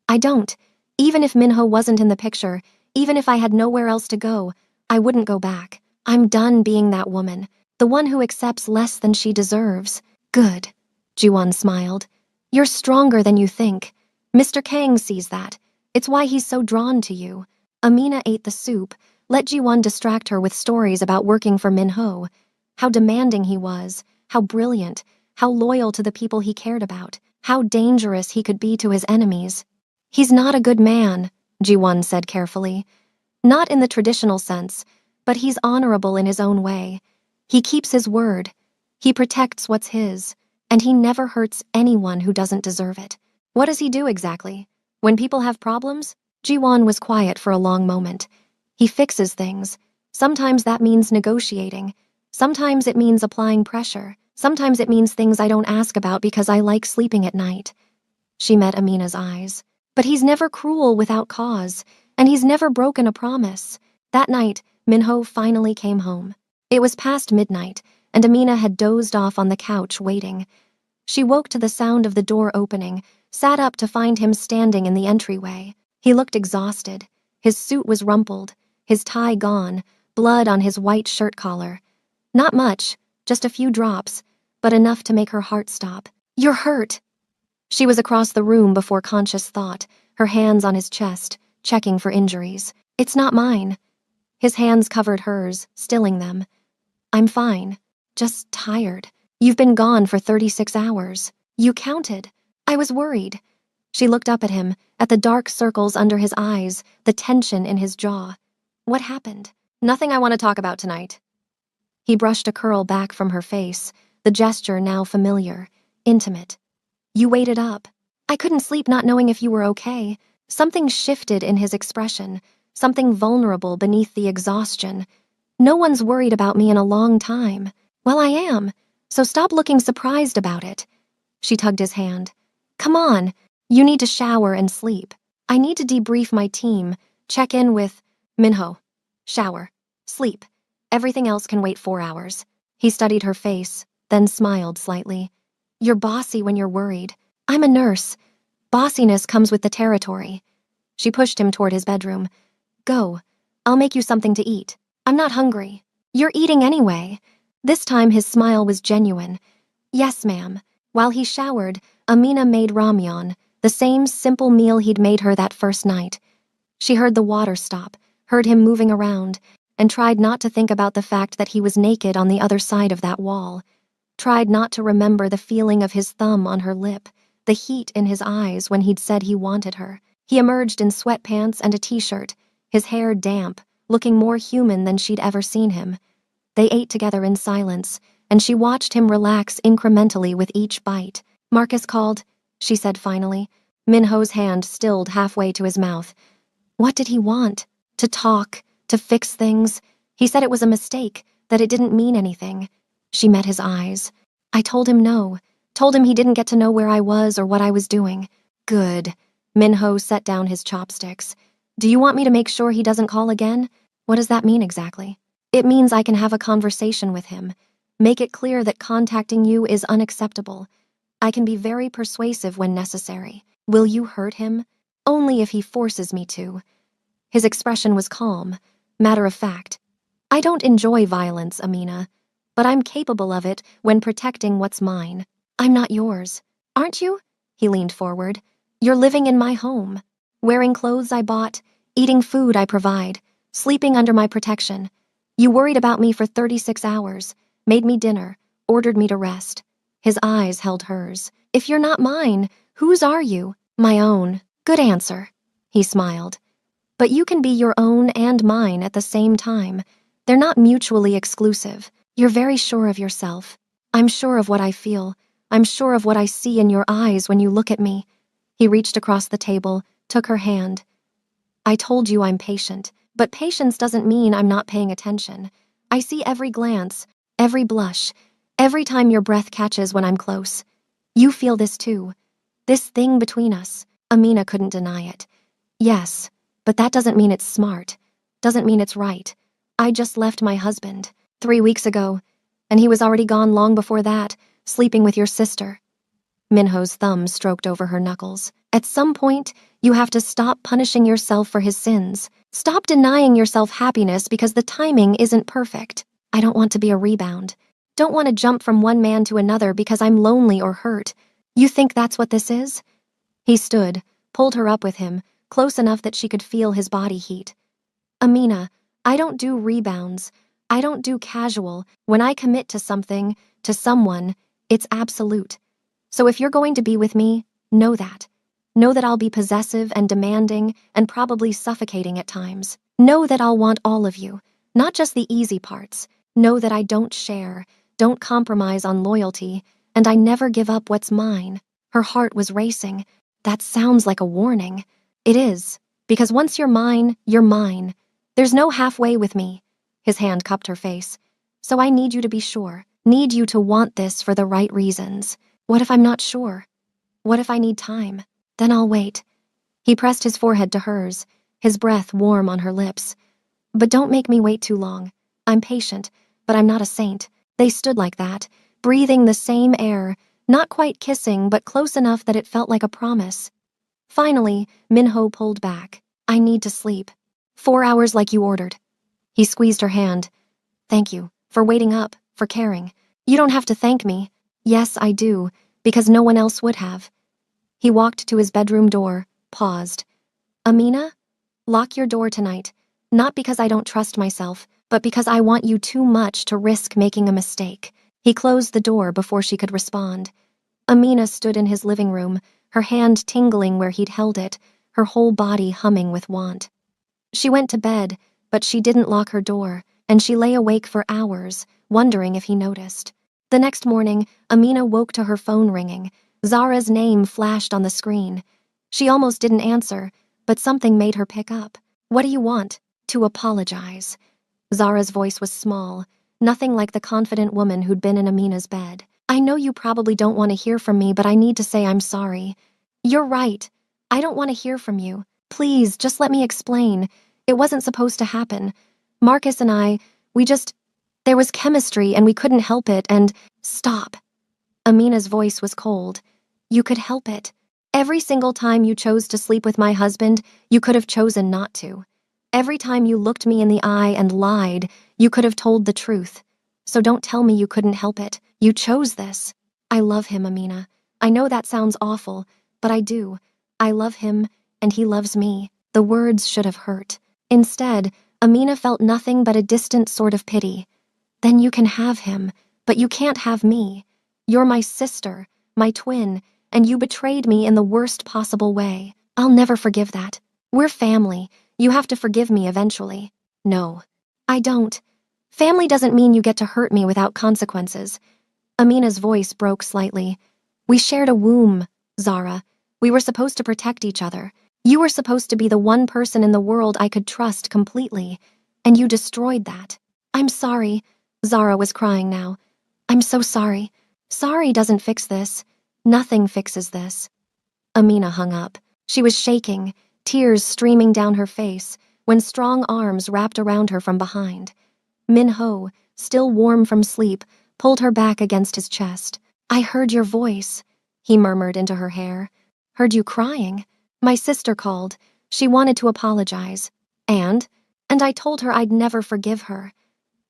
I don't. Even if Minho wasn't in the picture, even if I had nowhere else to go, I wouldn't go back. I'm done being that woman, the one who accepts less than she deserves. Good. Ji-won smiled. You're stronger than you think. Mr. Kang sees that. It's why he's so drawn to you. Amina ate the soup, let Ji-won distract her with stories about working for Minho. How demanding he was, how brilliant, how loyal to the people he cared about, how dangerous he could be to his enemies. He's not a good man, Ji-won said carefully. Not in the traditional sense, but he's honorable in his own way. He keeps his word. He protects what's his, and he never hurts anyone who doesn't deserve it. What does he do exactly? When people have problems? Ji-won was quiet for a long moment. He fixes things. Sometimes that means negotiating. Sometimes it means applying pressure. Sometimes it means things I don't ask about because I like sleeping at night. She met Amina's eyes. But he's never cruel without cause, and he's never broken a promise. That night, Minho finally came home. It was past midnight, and Amina had dozed off on the couch waiting. She woke to the sound of the door opening, sat up to find him standing in the entryway. He looked exhausted. His suit was rumpled, his tie gone, blood on his white shirt collar. Not much, just a few drops, but enough to make her heart stop. You're hurt. She was across the room before conscious thought, her hands on his chest, checking for injuries. It's not mine. His hands covered hers, stilling them. I'm fine. Just tired. You've been gone for 36 hours. You counted. I was worried. She looked up at him, at the dark circles under his eyes, the tension in his jaw. What happened? Nothing I want to talk about tonight. He brushed a curl back from her face, the gesture now familiar, intimate. You waited up. I couldn't sleep not knowing if you were okay. Something shifted in his expression, something vulnerable beneath the exhaustion. No one's worried about me in a long time. Well, I am, so stop looking surprised about it. She tugged his hand. Come on, you need to shower and sleep. I need to debrief my team, check in with Minho. Shower. Sleep. Everything else can wait 4 hours. He studied her face, then smiled slightly. You're bossy when you're worried. I'm a nurse. Bossiness comes with the territory. She pushed him toward his bedroom. Go. I'll make you something to eat. I'm not hungry. You're eating anyway. This time his smile was genuine. Yes, ma'am. While he showered, Amina made ramyeon, the same simple meal he'd made her that first night. She heard the water stop, heard him moving around, and tried not to think about the fact that he was naked on the other side of that wall. Tried not to remember the feeling of his thumb on her lip, the heat in his eyes when he'd said he wanted her. He emerged in sweatpants and a t-shirt, his hair damp, looking more human than she'd ever seen him. They ate together in silence, and she watched him relax incrementally with each bite. Marcus called, she said finally. Minho's hand stilled halfway to his mouth. What did he want? To talk, to fix things? He said it was a mistake, that it didn't mean anything. She met his eyes. I told him no. Told him he didn't get to know where I was or what I was doing. Good. Minho set down his chopsticks. Do you want me to make sure he doesn't call again? What does that mean exactly? It means I can have a conversation with him. Make it clear that contacting you is unacceptable. I can be very persuasive when necessary. Will you hurt him? Only if he forces me to. His expression was calm, matter of fact. I don't enjoy violence, Amina, but I'm capable of it when protecting what's mine. I'm not yours. Aren't you? He leaned forward. You're living in my home, wearing clothes I bought, eating food I provide, sleeping under my protection. You worried about me for 36 hours, made me dinner, ordered me to rest. His eyes held hers. If you're not mine, whose are you? My own. Good answer. He smiled. But you can be your own and mine at the same time. They're not mutually exclusive. You're very sure of yourself. I'm sure of what I feel. I'm sure of what I see in your eyes when you look at me. He reached across the table, took her hand. I told you I'm patient, but patience doesn't mean I'm not paying attention. I see every glance, every blush, every time your breath catches when I'm close. You feel this too. This thing between us. Amina couldn't deny it. Yes, but that doesn't mean it's smart. Doesn't mean it's right. I just left my husband 3 weeks ago, and he was already gone long before that, sleeping with your sister. Minho's thumb stroked over her knuckles. At some point, you have to stop punishing yourself for his sins. Stop denying yourself happiness because the timing isn't perfect. I don't want to be a rebound. Don't want to jump from one man to another because I'm lonely or hurt. You think that's what this is? He stood, pulled her up with him, close enough that she could feel his body heat. Amina, I don't do rebounds. I don't do casual. When I commit to something, to someone, it's absolute. So if you're going to be with me, know that. Know that I'll be possessive and demanding and probably suffocating at times. Know that I'll want all of you, not just the easy parts. Know that I don't share, don't compromise on loyalty, and I never give up what's mine. Her heart was racing. That sounds like a warning. It is, because once you're mine, you're mine. There's no halfway with me. His hand cupped her face. So I need you to be sure. Need you to want this for the right reasons. What if I'm not sure? What if I need time? Then I'll wait. He pressed his forehead to hers, his breath warm on her lips. But don't make me wait too long. I'm patient, but I'm not a saint. They stood like that, breathing the same air, not quite kissing, but close enough that it felt like a promise. Finally, Minho pulled back. I need to sleep. 4 hours like you ordered. He squeezed her hand. Thank you, for waiting up, for caring. You don't have to thank me. Yes, I do, because no one else would have. He walked to his bedroom door, paused. Amina, lock your door tonight. Not because I don't trust myself, but because I want you too much to risk making a mistake. He closed the door before she could respond. Amina stood in his living room, her hand tingling where he'd held it, her whole body humming with want. She went to bed, but she didn't lock her door, and she lay awake for hours, wondering if he noticed. The next morning, Amina woke to her phone ringing. Zara's name flashed on the screen. She almost didn't answer, but something made her pick up. What do you want? To apologize. Zara's voice was small, nothing like the confident woman who'd been in Amina's bed. I know you probably don't want to hear from me, but I need to say I'm sorry. You're right. I don't want to hear from you. Please, just let me explain. It wasn't supposed to happen. Marcus and I, there was chemistry and we couldn't help it and... Stop. Amina's voice was cold. You could help it. Every single time you chose to sleep with my husband, you could have chosen not to. Every time you looked me in the eye and lied, you could have told the truth. So don't tell me you couldn't help it. You chose this. I love him, Amina. I know that sounds awful, but I do. I love him, and he loves me. The words should have hurt. Instead, Amina felt nothing but a distant sort of pity. Then you can have him, but you can't have me. You're my sister, my twin, and you betrayed me in the worst possible way. I'll never forgive that. We're family. You have to forgive me eventually. No, I don't. Family doesn't mean you get to hurt me without consequences. Amina's voice broke slightly. We shared a womb, Zara. We were supposed to protect each other. You were supposed to be the one person in the world I could trust completely, and you destroyed that. I'm sorry. Zara was crying now. I'm so sorry. Sorry doesn't fix this. Nothing fixes this. Amina hung up. She was shaking, tears streaming down her face, when strong arms wrapped around her from behind. Min-ho, still warm from sleep, pulled her back against his chest. I heard your voice, he murmured into her hair. Heard you crying. My sister called. She wanted to apologize. And I told her I'd never forgive her.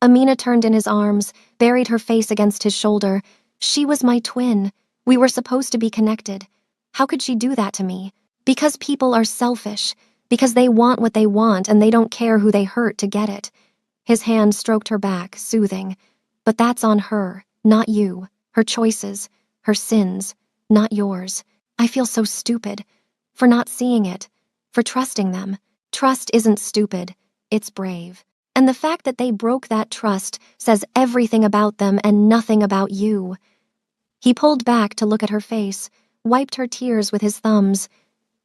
Amina turned in his arms, buried her face against his shoulder. She was my twin. We were supposed to be connected. How could she do that to me? Because people are selfish. Because they want what they want and they don't care who they hurt to get it. His hand stroked her back, soothing. But that's on her, not you. Her choices, her sins, not yours. I feel so stupid. For not seeing it. For trusting them. Trust isn't stupid. It's brave. And the fact that they broke that trust says everything about them and nothing about you. He pulled back to look at her face, wiped her tears with his thumbs.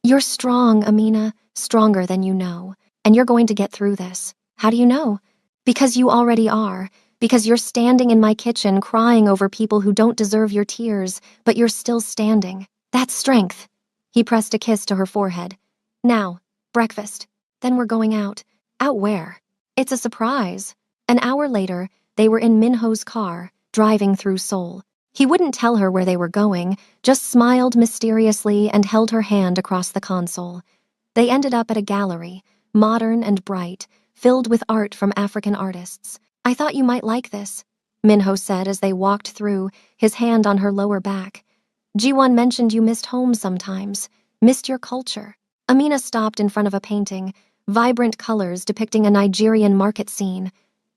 You're strong, Amina, stronger than you know. And you're going to get through this. How do you know? Because you already are. Because you're standing in my kitchen crying over people who don't deserve your tears, but you're still standing. That's strength. He pressed a kiss to her forehead. Now, breakfast. Then we're going out. Out where? It's a surprise. An hour later, they were in Min-ho's car, driving through Seoul. He wouldn't tell her where they were going, just smiled mysteriously and held her hand across the console. They ended up at a gallery, modern and bright, filled with art from African artists. I thought you might like this, Min-ho said as they walked through, his hand on her lower back. Ji-won mentioned you missed home sometimes, missed your culture. Amina stopped in front of a painting, vibrant colors depicting a Nigerian market scene.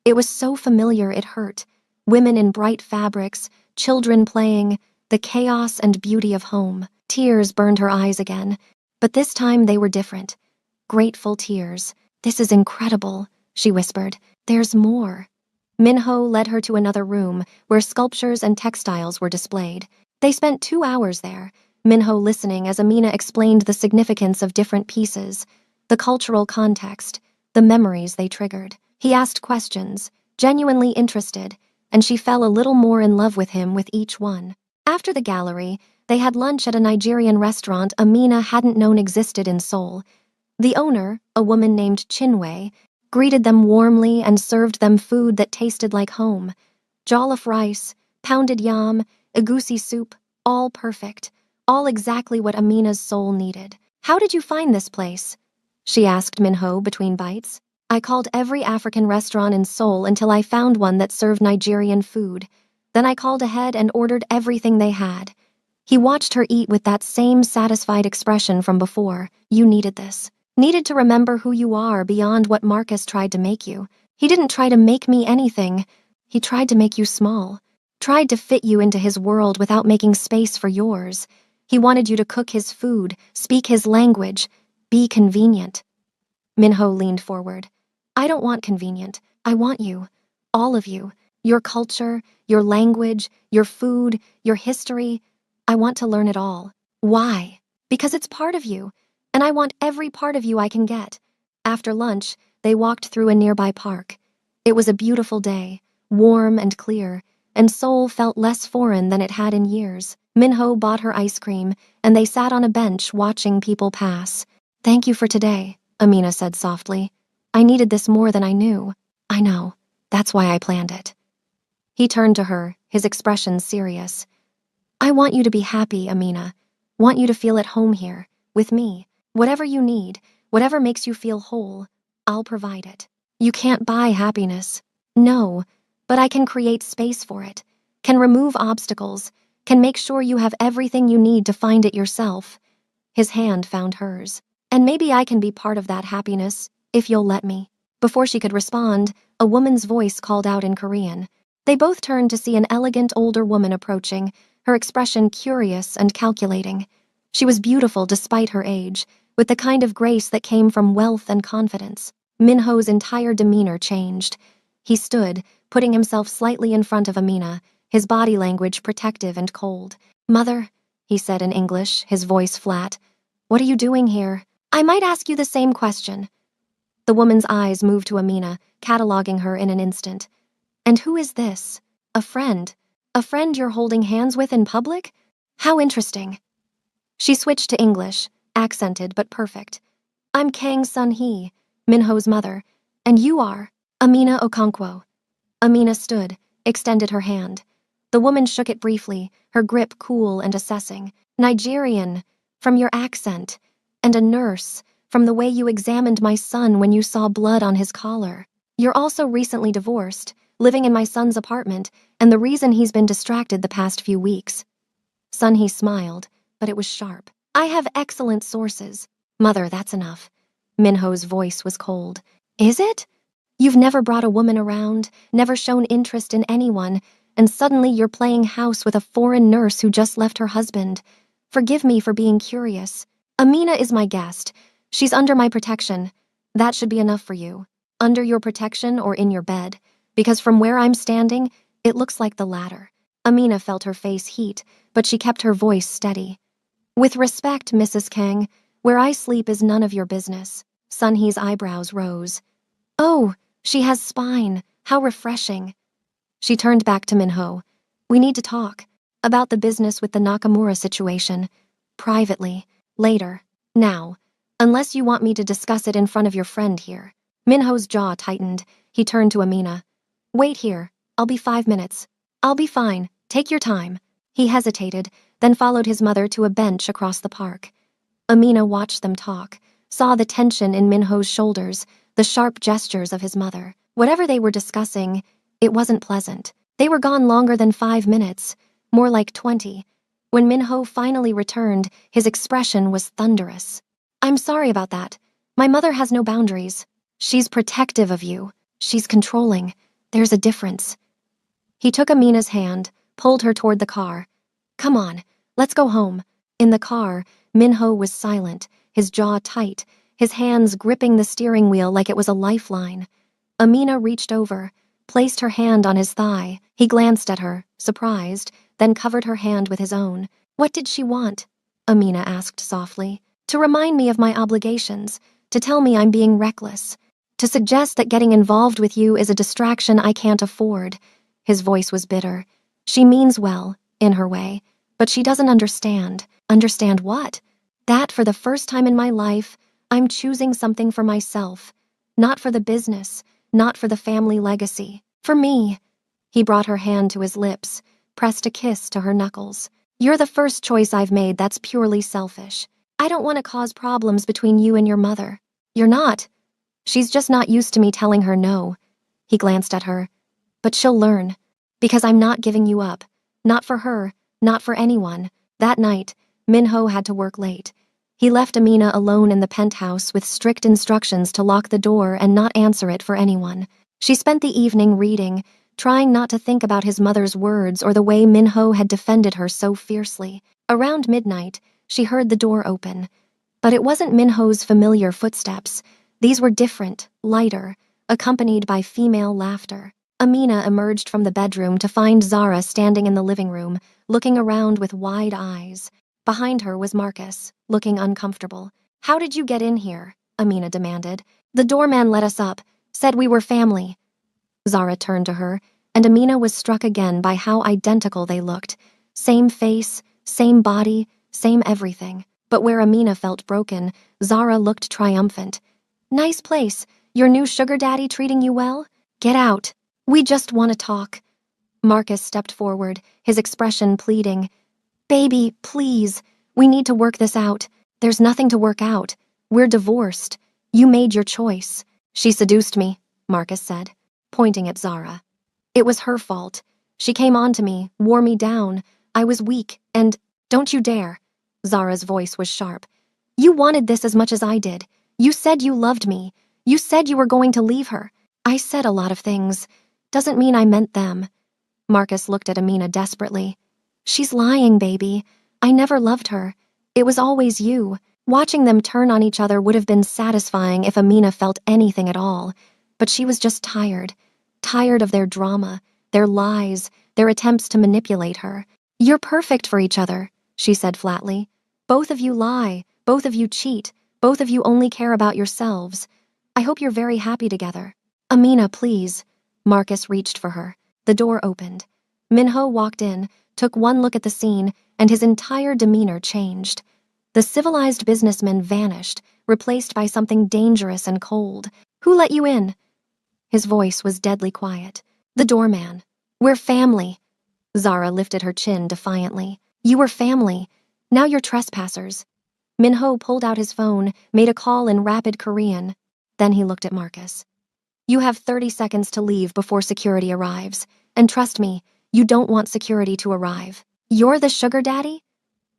It was so familiar it hurt. Women in bright fabrics, children playing, the chaos and beauty of home. Tears burned her eyes again, but this time they were different. Grateful tears. This is incredible, she whispered. There's more. Min-ho led her to another room where sculptures and textiles were displayed. They spent 2 hours there, Min-ho listening as Amina explained the significance of different pieces, the cultural context, the memories they triggered. He asked questions, genuinely interested, and she fell a little more in love with him with each one. After the gallery, they had lunch at a Nigerian restaurant Amina hadn't known existed in Seoul. The owner, a woman named Chinwei, greeted them warmly and served them food that tasted like home. Jollof rice, pounded yam, egusi soup, all perfect, all exactly what Amina's soul needed. How did you find this place? She asked Min-ho between bites. I called every African restaurant in Seoul until I found one that served Nigerian food. Then I called ahead and ordered everything they had. He watched her eat with that same satisfied expression from before. You needed this. Needed to remember who you are beyond what Marcus tried to make you. He didn't try to make me anything. He tried to make you small. Tried to fit you into his world without making space for yours. He wanted you to cook his food, speak his language, be convenient. Min-ho leaned forward. I don't want convenient. I want you. All of you. Your culture, your language, your food, your history. I want to learn it all. Why? Because it's part of you. And I want every part of you I can get. After lunch, they walked through a nearby park. It was a beautiful day, warm and clear, and Seoul felt less foreign than it had in years. Min-ho bought her ice cream, and they sat on a bench watching people pass. Thank you for today, Amina said softly. I needed this more than I knew. I know. That's why I planned it. He turned to her, his expression serious. I want you to be happy, Amina. Want you to feel at home here, with me. Whatever you need, whatever makes you feel whole, I'll provide it. You can't buy happiness. No, but I can create space for it, can remove obstacles, can make sure you have everything you need to find it yourself. His hand found hers. And maybe I can be part of that happiness, if you'll let me. Before she could respond, a woman's voice called out in Korean. They both turned to see an elegant older woman approaching, her expression curious and calculating. She was beautiful despite her age, with the kind of grace that came from wealth and confidence. Min-ho's entire demeanor changed. He stood, putting himself slightly in front of Amina, his body language protective and cold. Mother, he said in English, his voice flat. What are you doing here? I might ask you the same question. The woman's eyes moved to Amina, cataloging her in an instant. And who is this? A friend? A friend you're holding hands with in public? How interesting. She switched to English, accented but perfect. I'm Kang Sun-hee, Minho's mother, and you are Amina Okonkwo. Amina stood, extended her hand. The woman shook it briefly, her grip cool and assessing. Nigerian, from your accent, and a nurse, from the way you examined my son when you saw blood on his collar. You're also recently divorced, living in my son's apartment, and the reason he's been distracted the past few weeks. Sun-hee smiled, but it was sharp. I have excellent sources. Mother, that's enough. Minho's voice was cold. Is it? You've never brought a woman around, never shown interest in anyone, and suddenly you're playing house with a foreign nurse who just left her husband. Forgive me for being curious. Amina is my guest. She's under my protection. That should be enough for you. Under your protection or in your bed, because from where I'm standing, it looks like the latter. Amina felt her face heat, but she kept her voice steady. With respect, Mrs. Kang, where I sleep is none of your business. Sun-hee's eyebrows rose. Oh, she has spine. How refreshing. She turned back to Minho. We need to talk. About the business with the Nakamura situation. Privately. Later. Now. Unless you want me to discuss it in front of your friend here. Minho's jaw tightened. He turned to Amina. Wait here. I'll be 5 minutes. I'll be fine. Take your time. He hesitated, then followed his mother to a bench across the park. Amina watched them talk, saw the tension in Minho's shoulders, the sharp gestures of his mother. Whatever they were discussing, it wasn't pleasant. They were gone longer than 5 minutes, more like 20. When Minho finally returned, his expression was thunderous. I'm sorry about that. My mother has no boundaries. She's protective of you. She's controlling. There's a difference. He took Amina's hand, pulled her toward the car. Come on, let's go home. In the car, Minho was silent, his jaw tight, his hands gripping the steering wheel like it was a lifeline. Amina reached over, placed her hand on his thigh. He glanced at her, surprised, then covered her hand with his own. What did she want? Amina asked softly. To remind me of my obligations, to tell me I'm being reckless, to suggest that getting involved with you is a distraction I can't afford. His voice was bitter. She means well, in her way, but she doesn't understand. Understand what? That for the first time in my life, I'm choosing something for myself. Not for the business, not for the family legacy. For me. He brought her hand to his lips, pressed a kiss to her knuckles. You're the first choice I've made that's purely selfish. I don't want to cause problems between you and your mother. You're not. She's just not used to me telling her no. He glanced at her. But she'll learn. Because I'm not giving you up. Not for her, not for anyone. That night, Minho had to work late. He left Amina alone in the penthouse with strict instructions to lock the door and not answer it for anyone. She spent the evening reading, trying not to think about his mother's words or the way Minho had defended her so fiercely. Around midnight, she heard the door open. But it wasn't Minho's familiar footsteps. These were different, lighter, accompanied by female laughter. Amina emerged from the bedroom to find Zara standing in the living room, looking around with wide eyes. Behind her was Marcus, looking uncomfortable. How did you get in here? Amina demanded. The doorman let us up, said we were family. Zara turned to her, and Amina was struck again by how identical they looked. Same face, same body, same everything. But where Amina felt broken, Zara looked triumphant. Nice place. Your new sugar daddy treating you well? Get out. We just want to talk. Marcus stepped forward, his expression pleading. Baby, please. We need to work this out. There's nothing to work out. We're divorced. You made your choice. She seduced me, Marcus said, pointing at Zara. It was her fault. She came on to me, wore me down. I was weak, and don't you dare. Zara's voice was sharp. You wanted this as much as I did. You said you loved me. You said you were going to leave her. I said a lot of things. Doesn't mean I meant them. Marcus looked at Amina desperately. She's lying, baby. I never loved her. It was always you. Watching them turn on each other would have been satisfying if Amina felt anything at all. But she was just tired. Tired of their drama, their lies, their attempts to manipulate her. You're perfect for each other, she said flatly. Both of you lie. Both of you cheat. Both of you only care about yourselves. I hope you're very happy together. Amina, please. Marcus reached for her. The door opened. Minho walked in, took one look at the scene, and his entire demeanor changed. The civilized businessman vanished, replaced by something dangerous and cold. "Who let you in?" His voice was deadly quiet. "The doorman. We're family." Zara lifted her chin defiantly. "You were family. Now you're trespassers." Minho pulled out his phone, made a call in rapid Korean. Then he looked at Marcus. "You have 30 seconds to leave before security arrives. And trust me, you don't want security to arrive." "You're the sugar daddy?"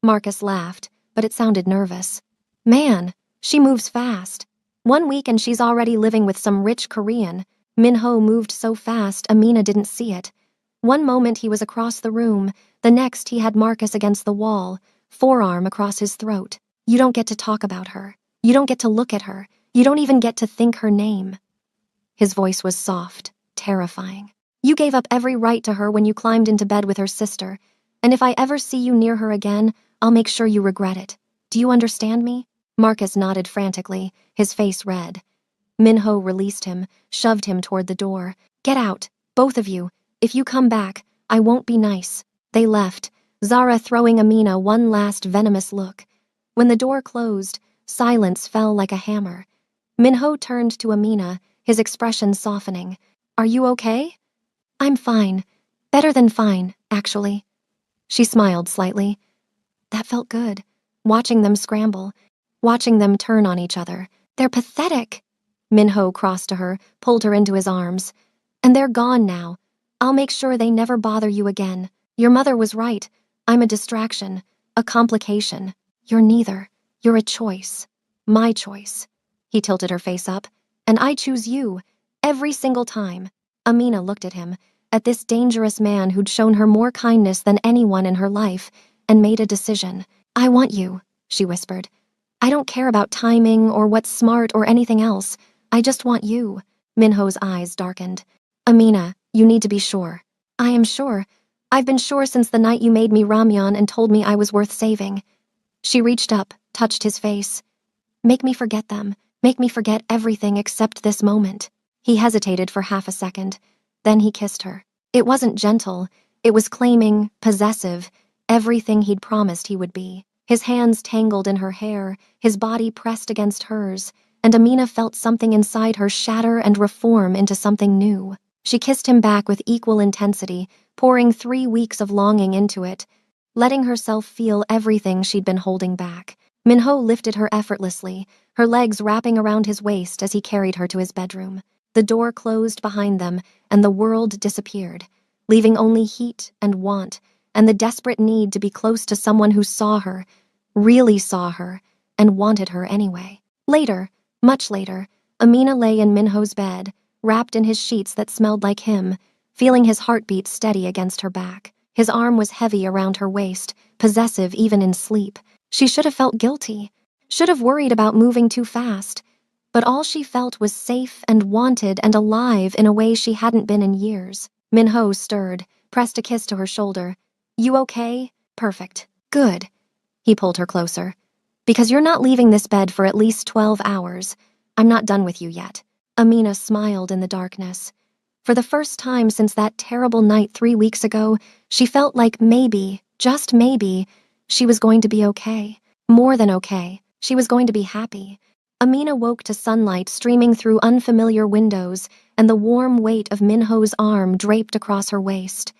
Marcus laughed, but it sounded nervous. "Man, she moves fast. 1 week and she's already living with some rich Korean." Minho moved so fast Amina didn't see it. One moment he was across the room, the next he had Marcus against the wall, forearm across his throat. "You don't get to talk about her. You don't get to look at her. You don't even get to think her name." His voice was soft, terrifying. "You gave up every right to her when you climbed into bed with her sister, and if I ever see you near her again, I'll make sure you regret it. Do you understand me?" Marcus nodded frantically, his face red. Minho released him, shoved him toward the door. "Get out, both of you. If you come back, I won't be nice." They left, Zara throwing Amina one last venomous look. When the door closed, silence fell like a hammer. Minho turned to Amina, his expression softening. "Are you okay?" "I'm fine. Better than fine, actually." She smiled slightly. That felt good. Watching them scramble. Watching them turn on each other. "They're pathetic." Minho crossed to her, pulled her into his arms. "And they're gone now. I'll make sure they never bother you again. Your mother was right. I'm a distraction. A complication. You're neither. You're a choice. My choice." He tilted her face up. "And I choose you. Every single time." Amina looked at him, at this dangerous man who'd shown her more kindness than anyone in her life, and made a decision. "I want you," she whispered. "I don't care about timing or what's smart or anything else. I just want you." Minho's eyes darkened. "Amina, you need to be sure." "I am sure. I've been sure since the night you made me ramyeon and told me I was worth saving." She reached up, touched his face. "Make me forget them. Make me forget everything except this moment." He hesitated for half a second. Then he kissed her. It wasn't gentle. It was claiming, possessive, everything he'd promised he would be. His hands tangled in her hair, his body pressed against hers, and Amina felt something inside her shatter and reform into something new. She kissed him back with equal intensity, pouring 3 weeks of longing into it, letting herself feel everything she'd been holding back. Minho lifted her effortlessly, her legs wrapping around his waist as he carried her to his bedroom. The door closed behind them, and the world disappeared, leaving only heat and want, and the desperate need to be close to someone who saw her, really saw her, and wanted her anyway. Later, much later, Amina lay in Minho's bed, wrapped in his sheets that smelled like him, feeling his heartbeat steady against her back. His arm was heavy around her waist, possessive even in sleep. She should have felt guilty, should have worried about moving too fast, but all she felt was safe and wanted and alive in a way she hadn't been in years. Minho stirred, pressed a kiss to her shoulder. "You okay?" "Perfect. Good." He pulled her closer. "Because you're not leaving this bed for at least 12 hours. I'm not done with you yet." Amina smiled in the darkness. For the first time since that terrible night 3 weeks ago, she felt like maybe, just maybe, she was going to be okay. More than okay. She was going to be happy. Amina woke to sunlight streaming through unfamiliar windows and the warm weight of Minho's arm draped across her waist.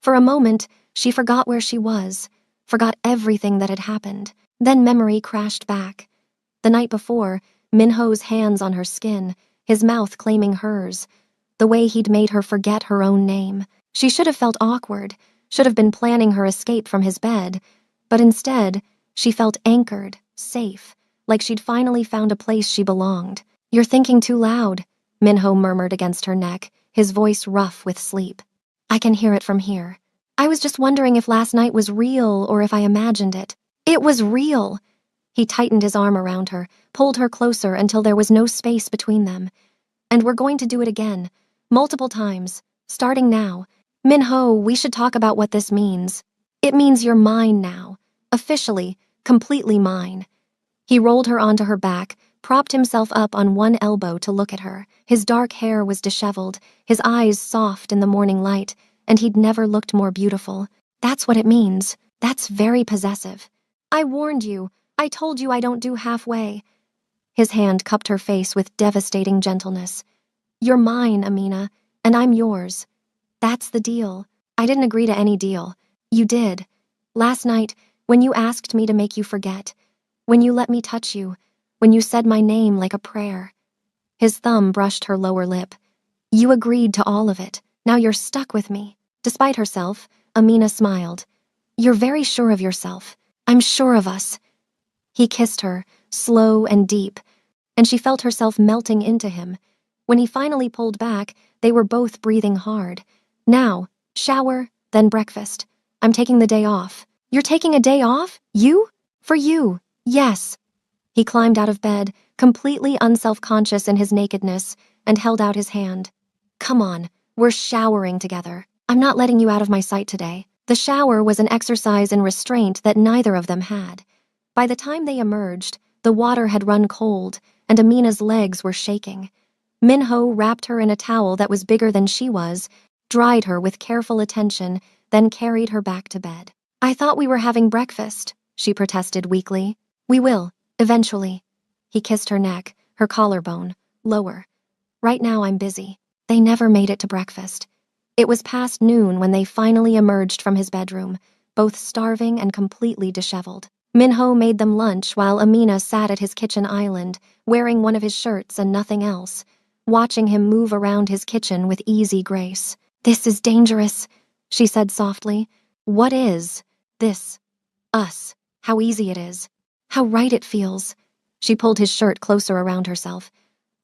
For a moment, she forgot where she was, forgot everything that had happened. Then memory crashed back. The night before, Minho's hands on her skin, his mouth claiming hers, the way he'd made her forget her own name. She should have felt awkward, should have been planning her escape from his bed, but instead, she felt anchored, safe, like she'd finally found a place she belonged. "You're thinking too loud," Minho murmured against her neck, his voice rough with sleep. "I can hear it from here. I was just wondering if last night was real or if I imagined it." "It was real!" He tightened his arm around her, pulled her closer until there was no space between them. "And we're going to do it again, multiple times, starting now. Minho, we should talk about what this means. It means you're mine now. Officially, completely mine." He rolled her onto her back, propped himself up on one elbow to look at her. His dark hair was disheveled, his eyes soft in the morning light, and he'd never looked more beautiful. That's what it means. That's very possessive. I warned you. I told you I don't do halfway. His hand cupped her face with devastating gentleness. You're mine, Amina, and I'm yours. That's the deal. I didn't agree to any deal. You did. Last night, when you asked me to make you forget. When you let me touch you. When you said my name like a prayer. His thumb brushed her lower lip. You agreed to all of it. Now you're stuck with me. Despite herself, Amina smiled. You're very sure of yourself. I'm sure of us. He kissed her, slow and deep, and she felt herself melting into him. When he finally pulled back, they were both breathing hard. Now, shower, then breakfast. I'm taking the day off. You're taking a day off? You? For you. Yes. He climbed out of bed, completely unself-conscious in his nakedness, and held out his hand. Come on, we're showering together. I'm not letting you out of my sight today. The shower was an exercise in restraint that neither of them had. By the time they emerged, the water had run cold, and Amina's legs were shaking. Minho wrapped her in a towel that was bigger than she was, dried her with careful attention, then carried her back to bed. I thought we were having breakfast, she protested weakly. We will, eventually. He kissed her neck, her collarbone, lower. Right now I'm busy. They never made it to breakfast. It was past noon when they finally emerged from his bedroom, both starving and completely disheveled. Minho made them lunch while Amina sat at his kitchen island, wearing one of his shirts and nothing else, watching him move around his kitchen with easy grace. This is dangerous, she said softly. What is this? Us. How easy it is. How right it feels. She pulled his shirt closer around herself.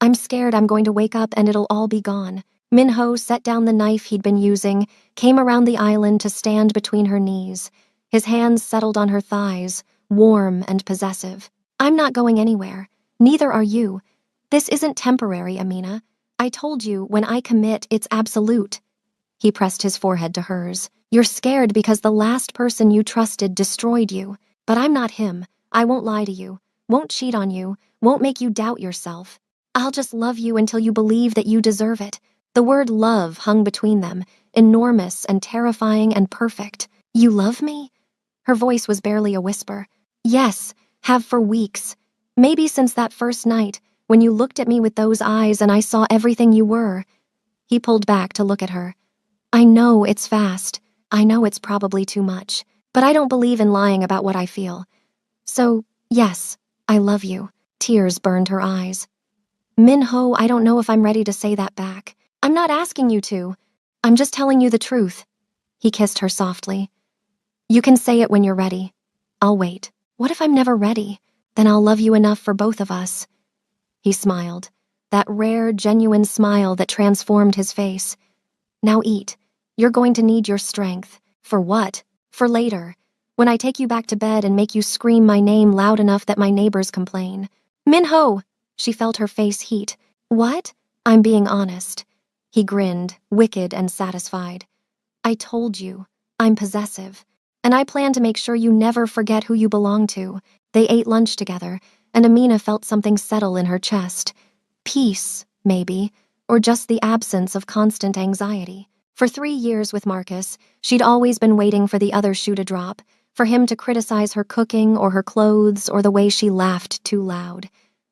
I'm scared I'm going to wake up and it'll all be gone. Minho set down the knife he'd been using, came around the island to stand between her knees. His hands settled on her thighs, warm and possessive. I'm not going anywhere. Neither are you. This isn't temporary, Amina. I told you, when I commit, it's absolute. He pressed his forehead to hers. You're scared because the last person you trusted destroyed you. But I'm not him. I won't lie to you. Won't cheat on you. Won't make you doubt yourself. I'll just love you until you believe that you deserve it. The word love hung between them, enormous and terrifying and perfect. You love me? Her voice was barely a whisper. Yes, have for weeks. Maybe since that first night, when you looked at me with those eyes and I saw everything you were. He pulled back to look at her. I know it's fast. I know it's probably too much. But I don't believe in lying about what I feel. So, yes, I love you. Tears burned her eyes. Minho, I don't know if I'm ready to say that back. I'm not asking you to. I'm just telling you the truth. He kissed her softly. You can say it when you're ready. I'll wait. What if I'm never ready? Then I'll love you enough for both of us. He smiled, that rare, genuine smile that transformed his face. Now eat. You're going to need your strength. For what? For later. When I take you back to bed and make you scream my name loud enough that my neighbors complain. Minho! She felt her face heat. What? I'm being honest. He grinned, wicked and satisfied. I told you. I'm possessive. And I plan to make sure you never forget who you belong to. They ate lunch together, and Amina felt something settle in her chest. Peace, maybe, or just the absence of constant anxiety. For 3 years with Marcus, she'd always been waiting for the other shoe to drop, for him to criticize her cooking or her clothes or the way she laughed too loud.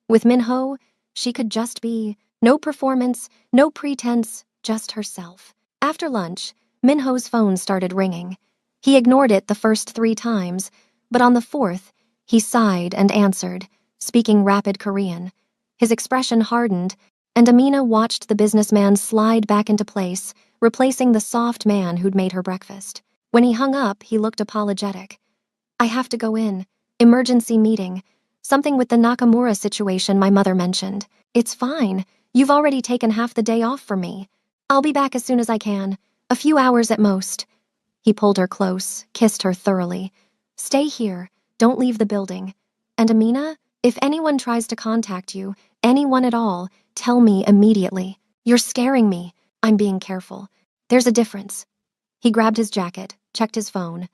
With Minho, she could just be, no performance, no pretense, just herself. After lunch, Minho's phone started ringing. He ignored it the first 3 times, but on the 4th, he sighed and answered, speaking rapid Korean. His expression hardened, and Amina watched the businessman slide back into place, replacing the soft man who'd made her breakfast. When he hung up, he looked apologetic. I have to go in. Emergency meeting. Something with the Nakamura situation my mother mentioned. It's fine. You've already taken half the day off for me. I'll be back as soon as I can. A few hours at most. He pulled her close, kissed her thoroughly. Stay here. Don't leave the building. And Amina, if anyone tries to contact you, anyone at all, tell me immediately. You're scaring me. I'm being careful. There's a difference. He grabbed his jacket, checked his phone.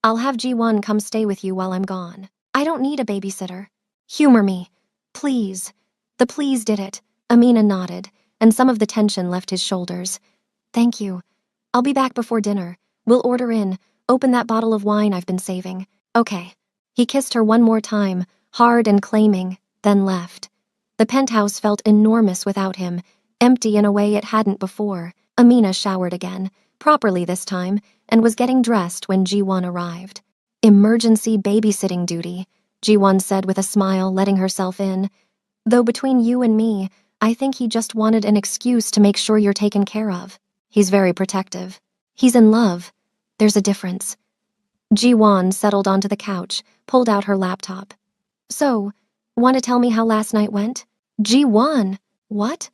I'll have G1 come stay with you while I'm gone. I don't need a babysitter. Humor me. Please. The please did it. Amina nodded, and some of the tension left his shoulders. Thank you. I'll be back before dinner. We'll order in. Open that bottle of wine I've been saving. Okay. He kissed her one more time, hard and claiming, then left. The penthouse felt enormous without him, empty in a way it hadn't before. Amina showered again, properly this time, and was getting dressed when Ji-won arrived. Emergency babysitting duty, Ji-won said with a smile, letting herself in. Though between you and me, I think he just wanted an excuse to make sure you're taken care of. He's very protective. He's in love. There's a difference. Ji-won settled onto the couch, pulled out her laptop. So, want to tell me how last night went? Ji-won, what?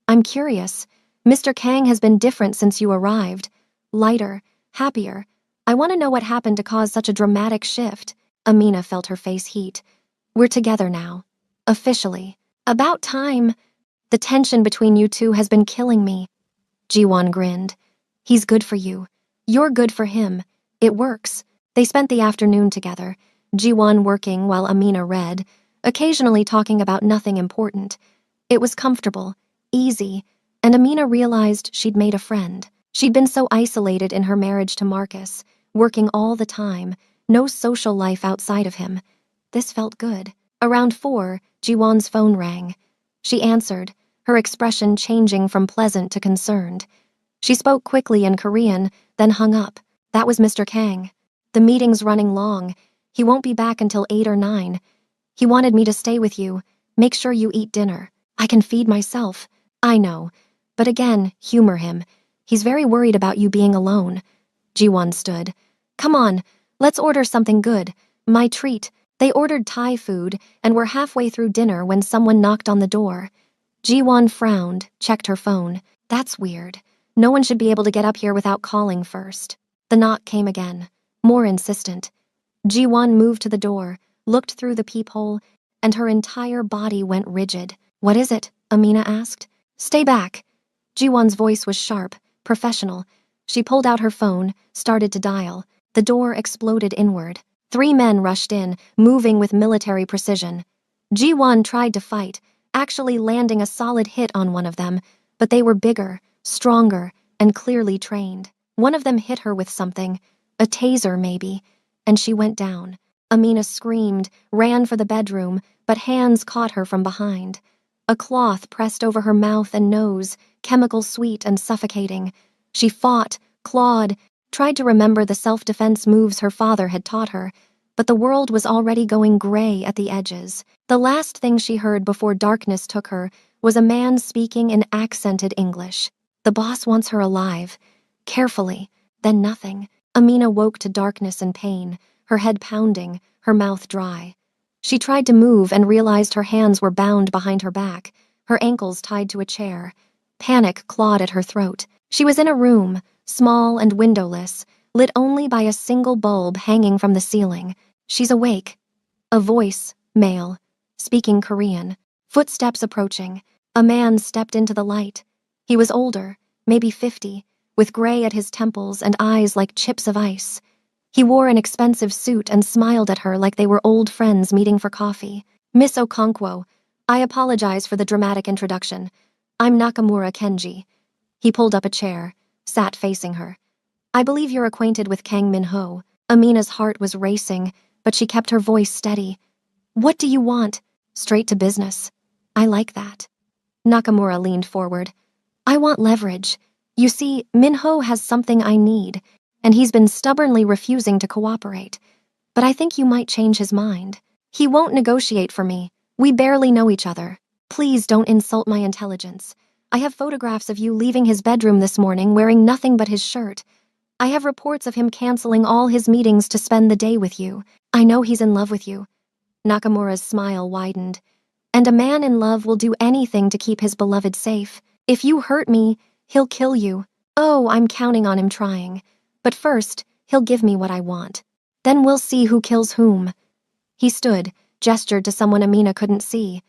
I'm curious. Mr. Kang has been different since you arrived. Lighter, happier. I want to know what happened to cause such a dramatic shift. Amina felt her face heat. We're together now. Officially. About time. The tension between you two has been killing me. Ji-won grinned. He's good for you. You're good for him. It works. They spent the afternoon together, Ji-won working while Amina read, occasionally talking about nothing important. It was comfortable, easy, and Amina realized she'd made a friend. She'd been so isolated in her marriage to Marcus, working all the time, no social life outside of him. This felt good. Around 4, Ji-won's phone rang. She answered, her expression changing from pleasant to concerned. She spoke quickly in Korean, then hung up. That was Mr. Kang. The meeting's running long. He won't be back until 8 or 9. He wanted me to stay with you. Make sure you eat dinner. I can feed myself. I know. But again, humor him. He's very worried about you being alone. Ji-won stood. Come on, let's order something good. My treat. They ordered Thai food and were halfway through dinner when someone knocked on the door. Ji-won frowned, checked her phone. That's weird. No one should be able to get up here without calling first. The knock came again, more insistent. Ji-won moved to the door, looked through the peephole, and her entire body went rigid. What is it? Amina asked. Stay back. Ji-won's voice was sharp, professional. She pulled out her phone, started to dial. The door exploded inward. 3 men rushed in, moving with military precision. Ji-won tried to fight, actually landing a solid hit on one of them, but they were bigger, stronger, and clearly trained. One of them hit her with something, a taser maybe, and she went down. Amina screamed, ran for the bedroom, but hands caught her from behind. A cloth pressed over her mouth and nose, chemical sweet and suffocating. She fought, clawed, tried to remember the self-defense moves her father had taught her, but the world was already going gray at the edges. The last thing she heard before darkness took her was a man speaking in accented English. The boss wants her alive. Carefully, then nothing. Amina woke to darkness and pain, her head pounding, her mouth dry. She tried to move and realized her hands were bound behind her back, her ankles tied to a chair. Panic clawed at her throat. She was in a room, small and windowless, lit only by a single bulb hanging from the ceiling. She's awake. A voice, male, speaking Korean. Footsteps approaching. A man stepped into the light. He was older, maybe 50, with gray at his temples and eyes like chips of ice. He wore an expensive suit and smiled at her like they were old friends meeting for coffee. Miss Okonkwo, I apologize for the dramatic introduction. I'm Nakamura Kenji. He pulled up a chair, sat facing her. I believe you're acquainted with Kang Min-ho. Amina's heart was racing, but she kept her voice steady. What do you want? Straight to business. I like that. Nakamura leaned forward. I want leverage. You see, Min-ho has something I need, and he's been stubbornly refusing to cooperate. But I think you might change his mind. He won't negotiate for me. We barely know each other. Please don't insult my intelligence. I have photographs of you leaving his bedroom this morning wearing nothing but his shirt. I have reports of him canceling all his meetings to spend the day with you. I know he's in love with you. Nakamura's smile widened. And a man in love will do anything to keep his beloved safe. If you hurt me, he'll kill you. Oh, I'm counting on him trying. But first, he'll give me what I want. Then we'll see who kills whom. He stood, gestured to someone Amina couldn't see.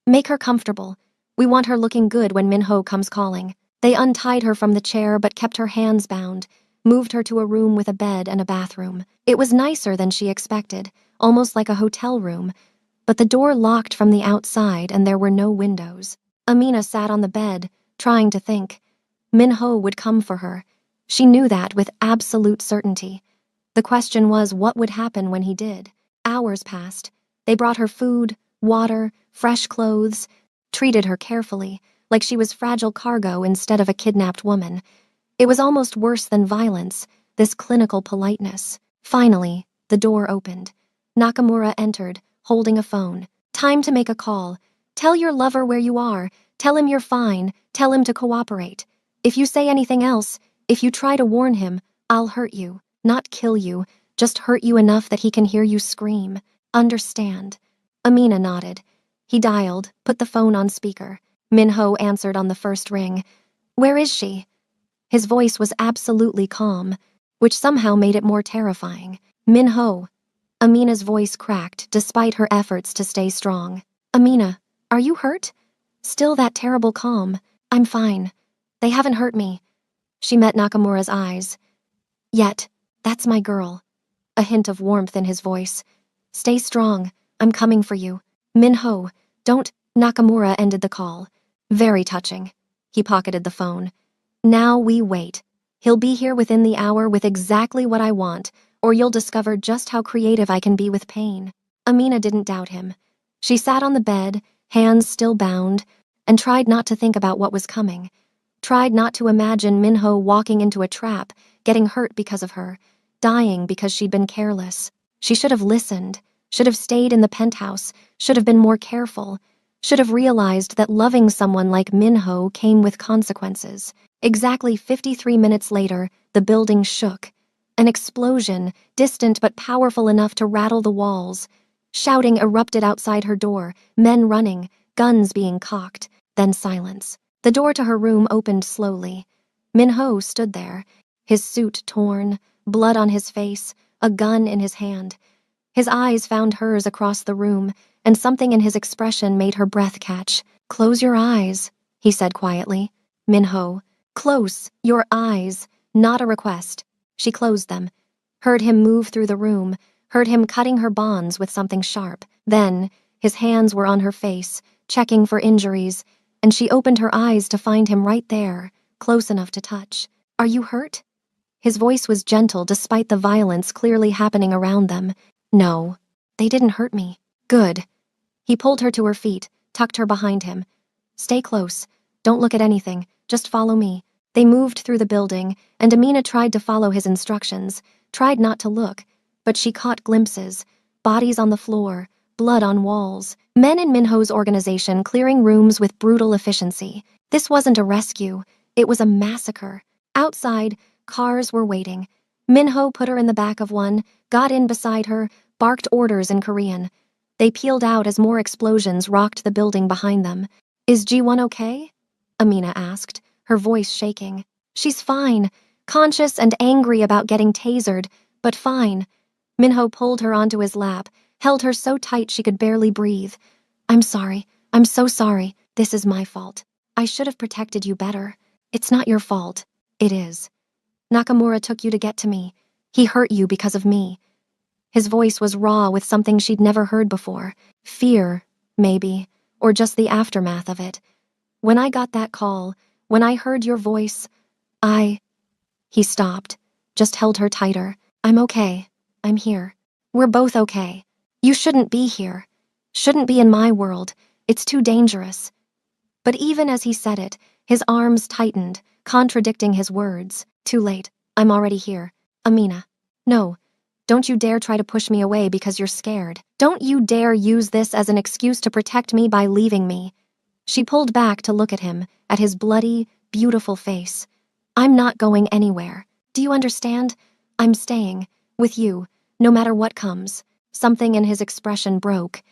Make her comfortable. We want her looking good when Min-ho comes calling. They untied her from the chair but kept her hands bound, moved her to a room with a bed and a bathroom. It was nicer than she expected, almost like a hotel room. but the door locked from the outside and there were no windows. Amina sat on the bed, trying to think. Minho would come for her. She knew that with absolute certainty. The question was what would happen when he did. Hours passed. They brought her food, water, fresh clothes, treated her carefully, like she was fragile cargo instead of a kidnapped woman. It was almost worse than violence, this clinical politeness. Finally, the door opened. Nakamura entered, holding a phone. Time to make a call. Tell your lover where you are. Tell him you're fine. Tell him to cooperate. If you say anything else, if you try to warn him, I'll hurt you. Not kill you, just hurt you enough that he can hear you scream. Understand? Amina nodded. He dialed, put the phone on speaker. Minho answered on the first ring. Where is she? His voice was absolutely calm, which somehow made it more terrifying. Minho. Amina's voice cracked despite her efforts to stay strong. Amina, are you hurt? Still that terrible calm. I'm fine. They haven't hurt me. She met Nakamura's eyes. Yet, that's my girl. A hint of warmth in his voice. Stay strong. I'm coming for you. Minho, don't. Nakamura ended the call. Very touching. He pocketed the phone. Now we wait. He'll be here within the hour with exactly what I want, or you'll discover just how creative I can be with pain. Amina didn't doubt him. She sat on the bed, hands still bound, and tried not to think about what was coming. Tried not to imagine Minho walking into a trap, getting hurt because of her, dying because she'd been careless. She should have listened, should have stayed in the penthouse, should have been more careful, should have realized that loving someone like Minho came with consequences. Exactly 53 minutes later, the building shook. An explosion, distant but powerful enough to rattle the walls. Shouting erupted outside her door, men running, guns being cocked, then silence. The door to her room opened slowly. Minho stood there, his suit torn, blood on his face, a gun in his hand. His eyes found hers across the room, and something in his expression made her breath catch. Close your eyes, he said quietly. Minho, close your eyes, not a request. She closed them, heard him move through the room, heard him cutting her bonds with something sharp. Then, his hands were on her face, checking for injuries, and she opened her eyes to find him right there, close enough to touch. Are you hurt? His voice was gentle despite the violence clearly happening around them. No, they didn't hurt me. Good. He pulled her to her feet, tucked her behind him. Stay close. Don't look at anything. Just follow me. They moved through the building, and Amina tried to follow his instructions, tried not to look, but she caught glimpses. Bodies on the floor, blood on walls, men in Minho's organization clearing rooms with brutal efficiency. This wasn't a rescue. It was a massacre. Outside, cars were waiting. Minho put her in the back of one, got in beside her, barked orders in Korean. They peeled out as more explosions rocked the building behind them. Is Ji-won okay? Amina asked, her voice shaking. She's fine, conscious and angry about getting tasered, but fine. Minho pulled her onto his lap, held her so tight she could barely breathe. I'm sorry. I'm so sorry. This is my fault. I should have protected you better. It's not your fault. It is. Nakamura took you to get to me. He hurt you because of me. His voice was raw with something she'd never heard before. Fear, maybe, or just the aftermath of it. When I got that call, when I heard your voice, He stopped, just held her tighter. I'm okay. I'm here. We're both okay. You shouldn't be here. Shouldn't be in my world. It's too dangerous. But even as he said it, his arms tightened, contradicting his words. Too late. I'm already here. Amina. No. Don't you dare try to push me away because you're scared. Don't you dare use this as an excuse to protect me by leaving me. She pulled back to look at him, at his bloody, beautiful face. I'm not going anywhere. Do you understand? I'm staying, with you, no matter what comes. Something in his expression broke.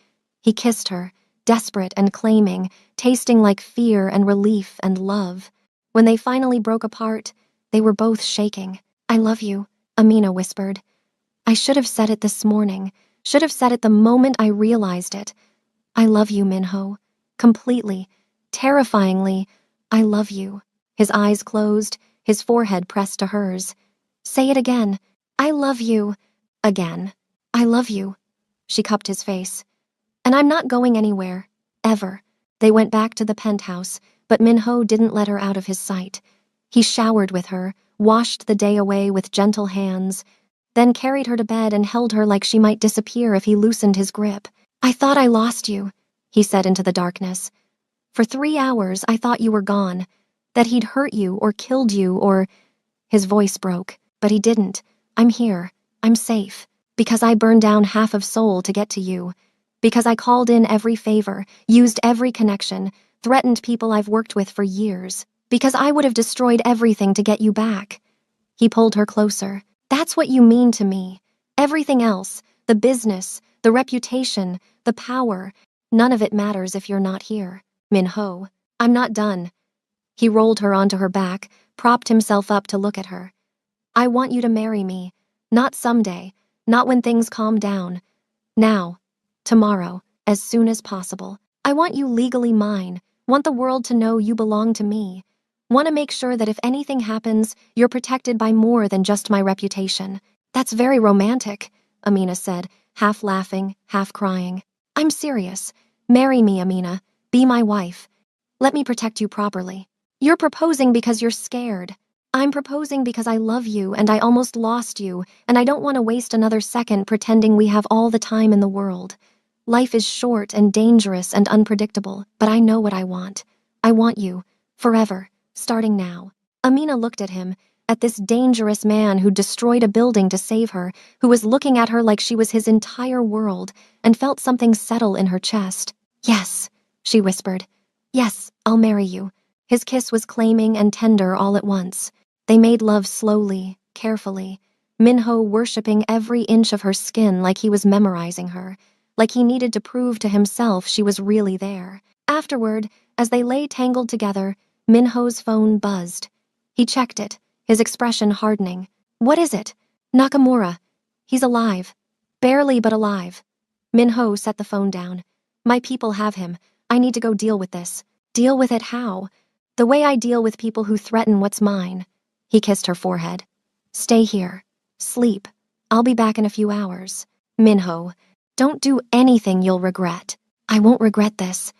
He kissed her, desperate and claiming, tasting like fear and relief and love. When they finally broke apart, they were both shaking. I love you, Amina whispered. I should have said it this morning, should have said it the moment I realized it. I love you, Minho. Completely, terrifyingly, I love you. His eyes closed, his forehead pressed to hers. Say it again. I love you. Again. I love you. She cupped his face. And I'm not going anywhere. Ever. They went back to the penthouse, but Minho didn't let her out of his sight. He showered with her, washed the day away with gentle hands, then carried her to bed and held her like she might disappear if he loosened his grip. I thought I lost you, he said into the darkness. For 3 hours I thought you were gone, that he'd hurt you or killed you or… His voice broke, but he didn't. I'm here. I'm safe. Because I burned down half of Seoul to get to you. Because I called in every favor, used every connection, threatened people I've worked with for years. Because I would have destroyed everything to get you back. He pulled her closer. That's what you mean to me. Everything else, the business, the reputation, the power, none of it matters if you're not here. Minho, I'm not done. He rolled her onto her back, propped himself up to look at her. I want you to marry me. Not someday, not when things calm down. Now, tomorrow, as soon as possible. I want you legally mine, want the world to know you belong to me. Want to make sure that if anything happens, you're protected by more than just my reputation. That's very romantic, Amina said, half laughing, half crying. I'm serious. Marry me, Amina. Be my wife. Let me protect you properly. You're proposing because you're scared. I'm proposing because I love you and I almost lost you, and I don't want to waste another second pretending we have all the time in the world. Life is short and dangerous and unpredictable, but I know what I want. I want you. Forever. Starting now. Amina looked at him, at this dangerous man who destroyed a building to save her, who was looking at her like she was his entire world, and felt something settle in her chest. Yes, she whispered. Yes, I'll marry you. His kiss was claiming and tender all at once. They made love slowly, carefully, Minho worshipping every inch of her skin like he was memorizing her, like he needed to prove to himself she was really there. Afterward, as they lay tangled together, Minho's phone buzzed. He checked it, his expression hardening. What is it? Nakamura. He's alive. Barely, but alive. Minho set the phone down. My people have him. I need to go deal with this. Deal with it how? The way I deal with people who threaten what's mine. He kissed her forehead. Stay here. Sleep. I'll be back in a few hours. Minho, don't do anything you'll regret. I won't regret this.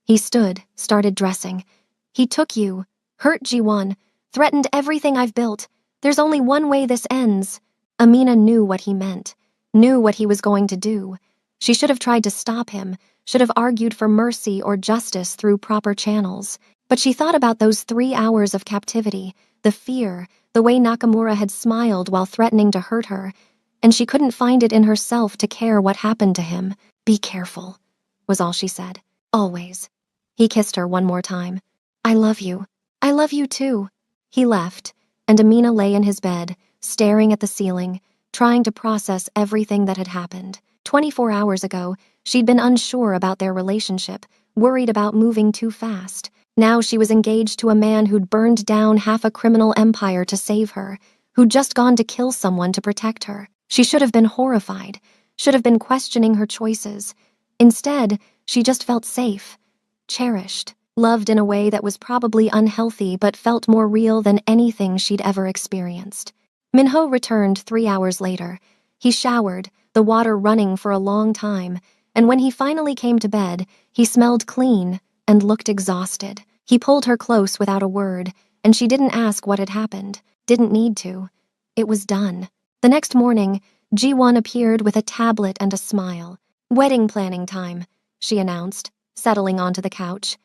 He stood, started dressing. He took you, hurt Ji-won, threatened everything I've built. There's only one way this ends. Amina knew what he meant, knew what he was going to do. She should have tried to stop him, should have argued for mercy or justice through proper channels. But she thought about those 3 hours of captivity, the fear, the way Nakamura had smiled while threatening to hurt her, and she couldn't find it in herself to care what happened to him. Be careful, was all she said. Always. He kissed her one more time. I love you. I love you too. He left, and Amina lay in his bed, staring at the ceiling, trying to process everything that had happened. 24 hours ago, she'd been unsure about their relationship, worried about moving too fast. Now she was engaged to a man who'd burned down half a criminal empire to save her, who'd just gone to kill someone to protect her. She should have been horrified, should have been questioning her choices. Instead, she just felt safe, cherished, loved in a way that was probably unhealthy but felt more real than anything she'd ever experienced. Minho returned 3 hours later. He showered, the water running for a long time, and when he finally came to bed, he smelled clean and looked exhausted. He pulled her close without a word, and she didn't ask what had happened, didn't need to. It was done. The next morning, Ji-won appeared with a tablet and a smile. Wedding planning time, she announced, settling onto the couch.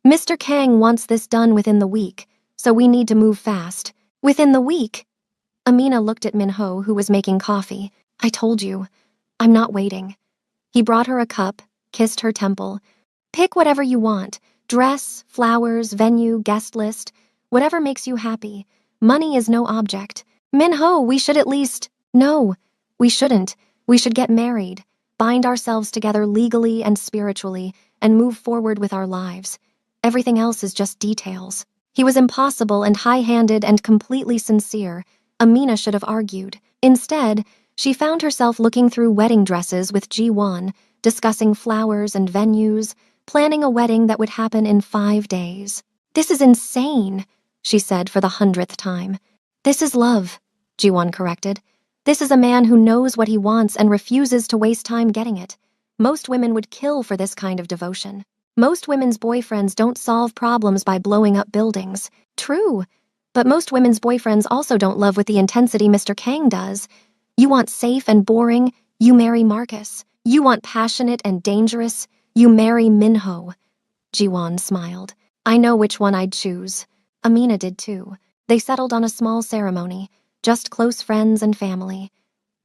Mr. Kang wants this done within the week, so we need to move fast. Within the week? Amina looked at Minho, who was making coffee. I told you. I'm not waiting. He brought her a cup, kissed her temple. Pick whatever you want. Dress, flowers, venue, guest list. Whatever makes you happy. Money is no object. Minho, we should at least… No, we shouldn't. We should get married, bind ourselves together legally and spiritually, and move forward with our lives. Everything else is just details. He was impossible and high-handed and completely sincere. Amina should have argued. Instead, she found herself looking through wedding dresses with Ji-won, discussing flowers and venues, planning a wedding that would happen in 5 days. This is insane, she said for the 100th time. This is love, Ji-won corrected. This is a man who knows what he wants and refuses to waste time getting it. Most women would kill for this kind of devotion. Most women's boyfriends don't solve problems by blowing up buildings. True. But most women's boyfriends also don't love with the intensity Mr. Kang does. You want safe and boring, you marry Marcus. You want passionate and dangerous, you marry Minho. Jiwon smiled. I know which one I'd choose. Amina did too. They settled on a small ceremony, just close friends and family.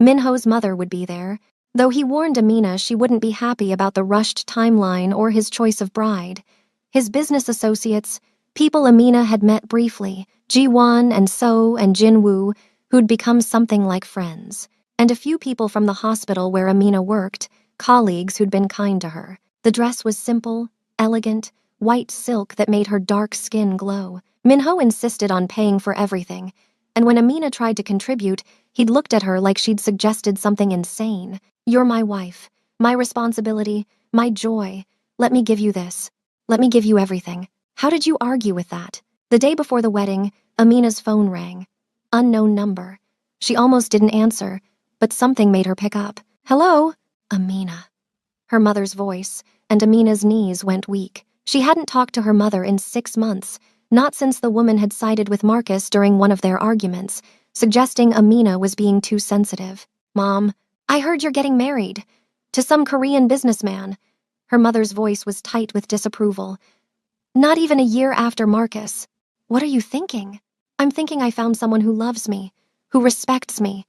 Minho's mother would be there, though he warned Amina she wouldn't be happy about the rushed timeline or his choice of bride. His business associates, people Amina had met briefly, Jiwon and So and Jinwoo, who'd become something like friends, and a few people from the hospital where Amina worked, colleagues who'd been kind to her. The dress was simple, elegant, white silk that made her dark skin glow. Minho insisted on paying for everything, and when Amina tried to contribute, he'd looked at her like she'd suggested something insane. You're my wife, my responsibility, my joy. Let me give you this. Let me give you everything. How did you argue with that? The day before the wedding, Amina's phone rang. Unknown number. She almost didn't answer, but something made her pick up. Hello? Amina. Her mother's voice, and Amina's knees went weak. She hadn't talked to her mother in 6 months, not since the woman had sided with Marcus during one of their arguments, suggesting Amina was being too sensitive. Mom, I heard you're getting married. To some Korean businessman. Her mother's voice was tight with disapproval. Not even a year after Marcus. What are you thinking? I'm thinking I found someone who loves me, who respects me,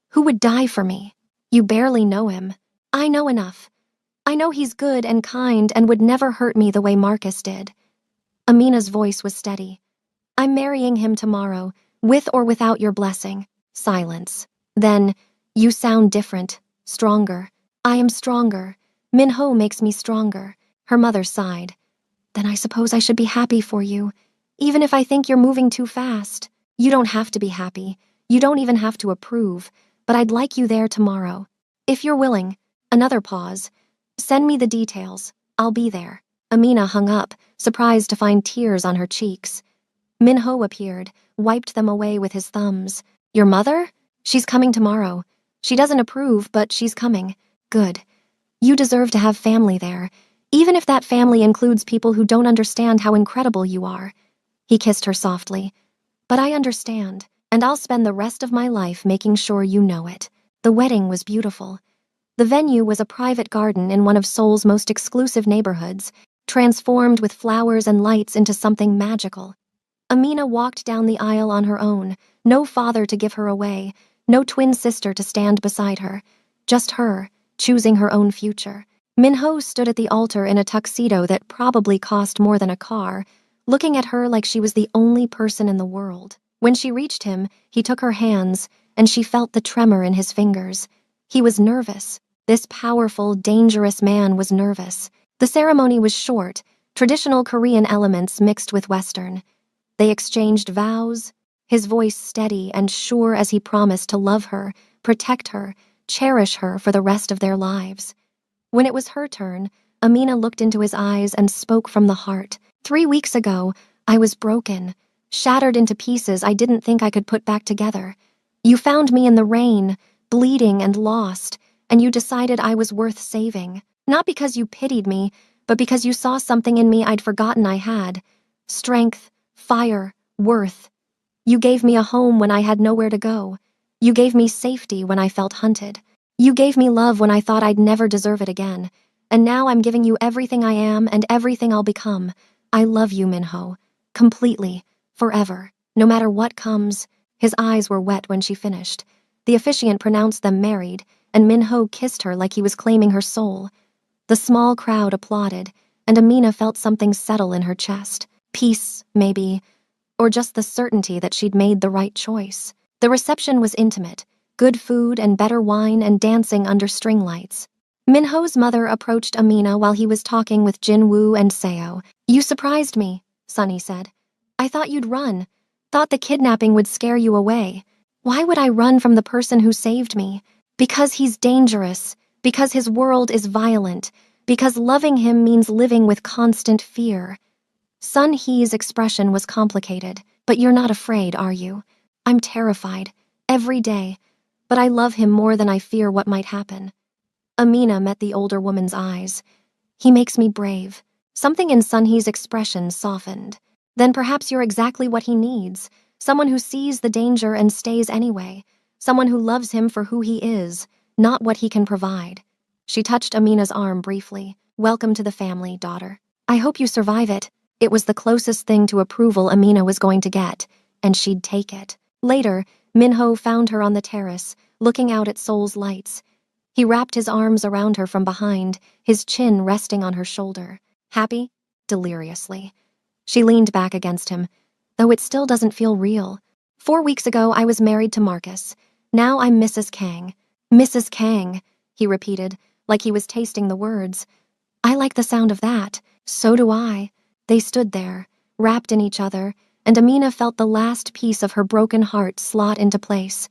who would die for me. You barely know him. I know enough. I know he's good and kind and would never hurt me the way Marcus did. Amina's voice was steady. I'm marrying him tomorrow, with or without your blessing. Silence. Then, you sound different, stronger. I am stronger. Minho makes me stronger. Her mother sighed. Then I suppose I should be happy for you, even if I think you're moving too fast. You don't have to be happy. You don't even have to approve, but I'd like you there tomorrow. If you're willing. Another pause. Send me the details. I'll be there. Amina hung up, surprised to find tears on her cheeks. Minho appeared, wiped them away with his thumbs. Your mother? She's coming tomorrow. She doesn't approve, but she's coming. Good. You deserve to have family there, even if that family includes people who don't understand how incredible you are. He kissed her softly. But I understand, and I'll spend the rest of my life making sure you know it. The wedding was beautiful. The venue was a private garden in one of Seoul's most exclusive neighborhoods, transformed with flowers and lights into something magical. Amina walked down the aisle on her own, no father to give her away, no twin sister to stand beside her, just her, choosing her own future. Minho stood at the altar in a tuxedo that probably cost more than a car, looking at her like she was the only person in the world. When she reached him, he took her hands, and she felt the tremor in his fingers. He was nervous. This powerful, dangerous man was nervous. The ceremony was short, traditional Korean elements mixed with Western. They exchanged vows, his voice steady and sure as he promised to love her, protect her, cherish her for the rest of their lives. When it was her turn, Amina looked into his eyes and spoke from the heart. 3 weeks ago, I was broken, shattered into pieces I didn't think I could put back together. You found me in the rain, bleeding and lost, and you decided I was worth saving. Not because you pitied me, but because you saw something in me I'd forgotten I had. Strength, fire, worth. You gave me a home when I had nowhere to go. You gave me safety when I felt hunted. You gave me love when I thought I'd never deserve it again. And now I'm giving you everything I am and everything I'll become. I love you, Minho. Completely. Forever. No matter what comes. His eyes were wet when she finished. The officiant pronounced them married, and Minho kissed her like he was claiming her soul. The small crowd applauded, and Amina felt something settle in her chest. Peace, maybe, or just the certainty that she'd made the right choice. The reception was intimate, good food and better wine and dancing under string lights. Minho's mother approached Amina while he was talking with Jinwoo and Seo. You surprised me, Sunny said. I thought you'd run, thought the kidnapping would scare you away. Why would I run from the person who saved me? Because he's dangerous, because his world is violent, because loving him means living with constant fear. Sun Hee's expression was complicated. But you're not afraid, are you? I'm terrified, every day, but I love him more than I fear what might happen. Amina met the older woman's eyes. He makes me brave. Something in Sunhee's expression softened. Then perhaps you're exactly what he needs. Someone who sees the danger and stays anyway. Someone who loves him for who he is, not what he can provide. She touched Amina's arm briefly. Welcome to the family, daughter. I hope you survive it. It was the closest thing to approval Amina was going to get, and she'd take it. Later, Minho found her on the terrace, looking out at Seoul's lights. He wrapped his arms around her from behind, his chin resting on her shoulder. Happy? Deliriously. She leaned back against him. Though it still doesn't feel real. 4 weeks ago, I was married to Marcus. Now I'm Mrs. Kang. Mrs. Kang, he repeated, like he was tasting the words. I like the sound of that. So do I. They stood there, wrapped in each other, and Amina felt the last piece of her broken heart slot into place.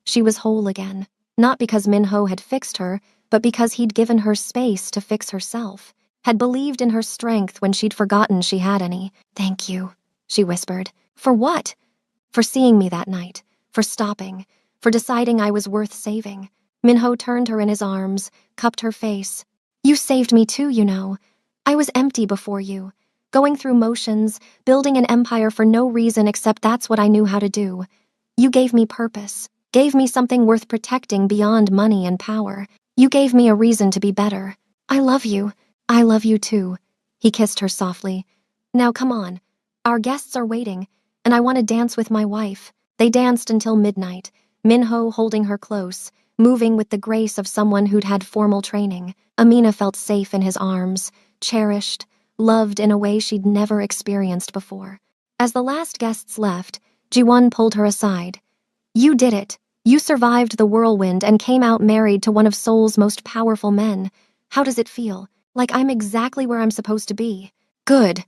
She was whole again, not because Minho had fixed her, but because he'd given her space to fix herself, had believed in her strength when she'd forgotten she had any. Thank you, she whispered. For what? For seeing me that night, for stopping, for deciding I was worth saving. Minho turned her in his arms, cupped her face. You saved me too, you know. I was empty before you. Going through motions, building an empire for no reason except that's what I knew how to do. You gave me purpose, gave me something worth protecting beyond money and power. You gave me a reason to be better. I love you. I love you too. He kissed her softly. Now come on. Our guests are waiting, and I want to dance with my wife. They danced until midnight, Minho holding her close, moving with the grace of someone who'd had formal training. Amina felt safe in his arms, cherished, loved in a way she'd never experienced before. As the last guests left, Jiwon pulled her aside. You did it. You survived the whirlwind and came out married to one of Seoul's most powerful men. How does it feel? Like I'm exactly where I'm supposed to be. Good.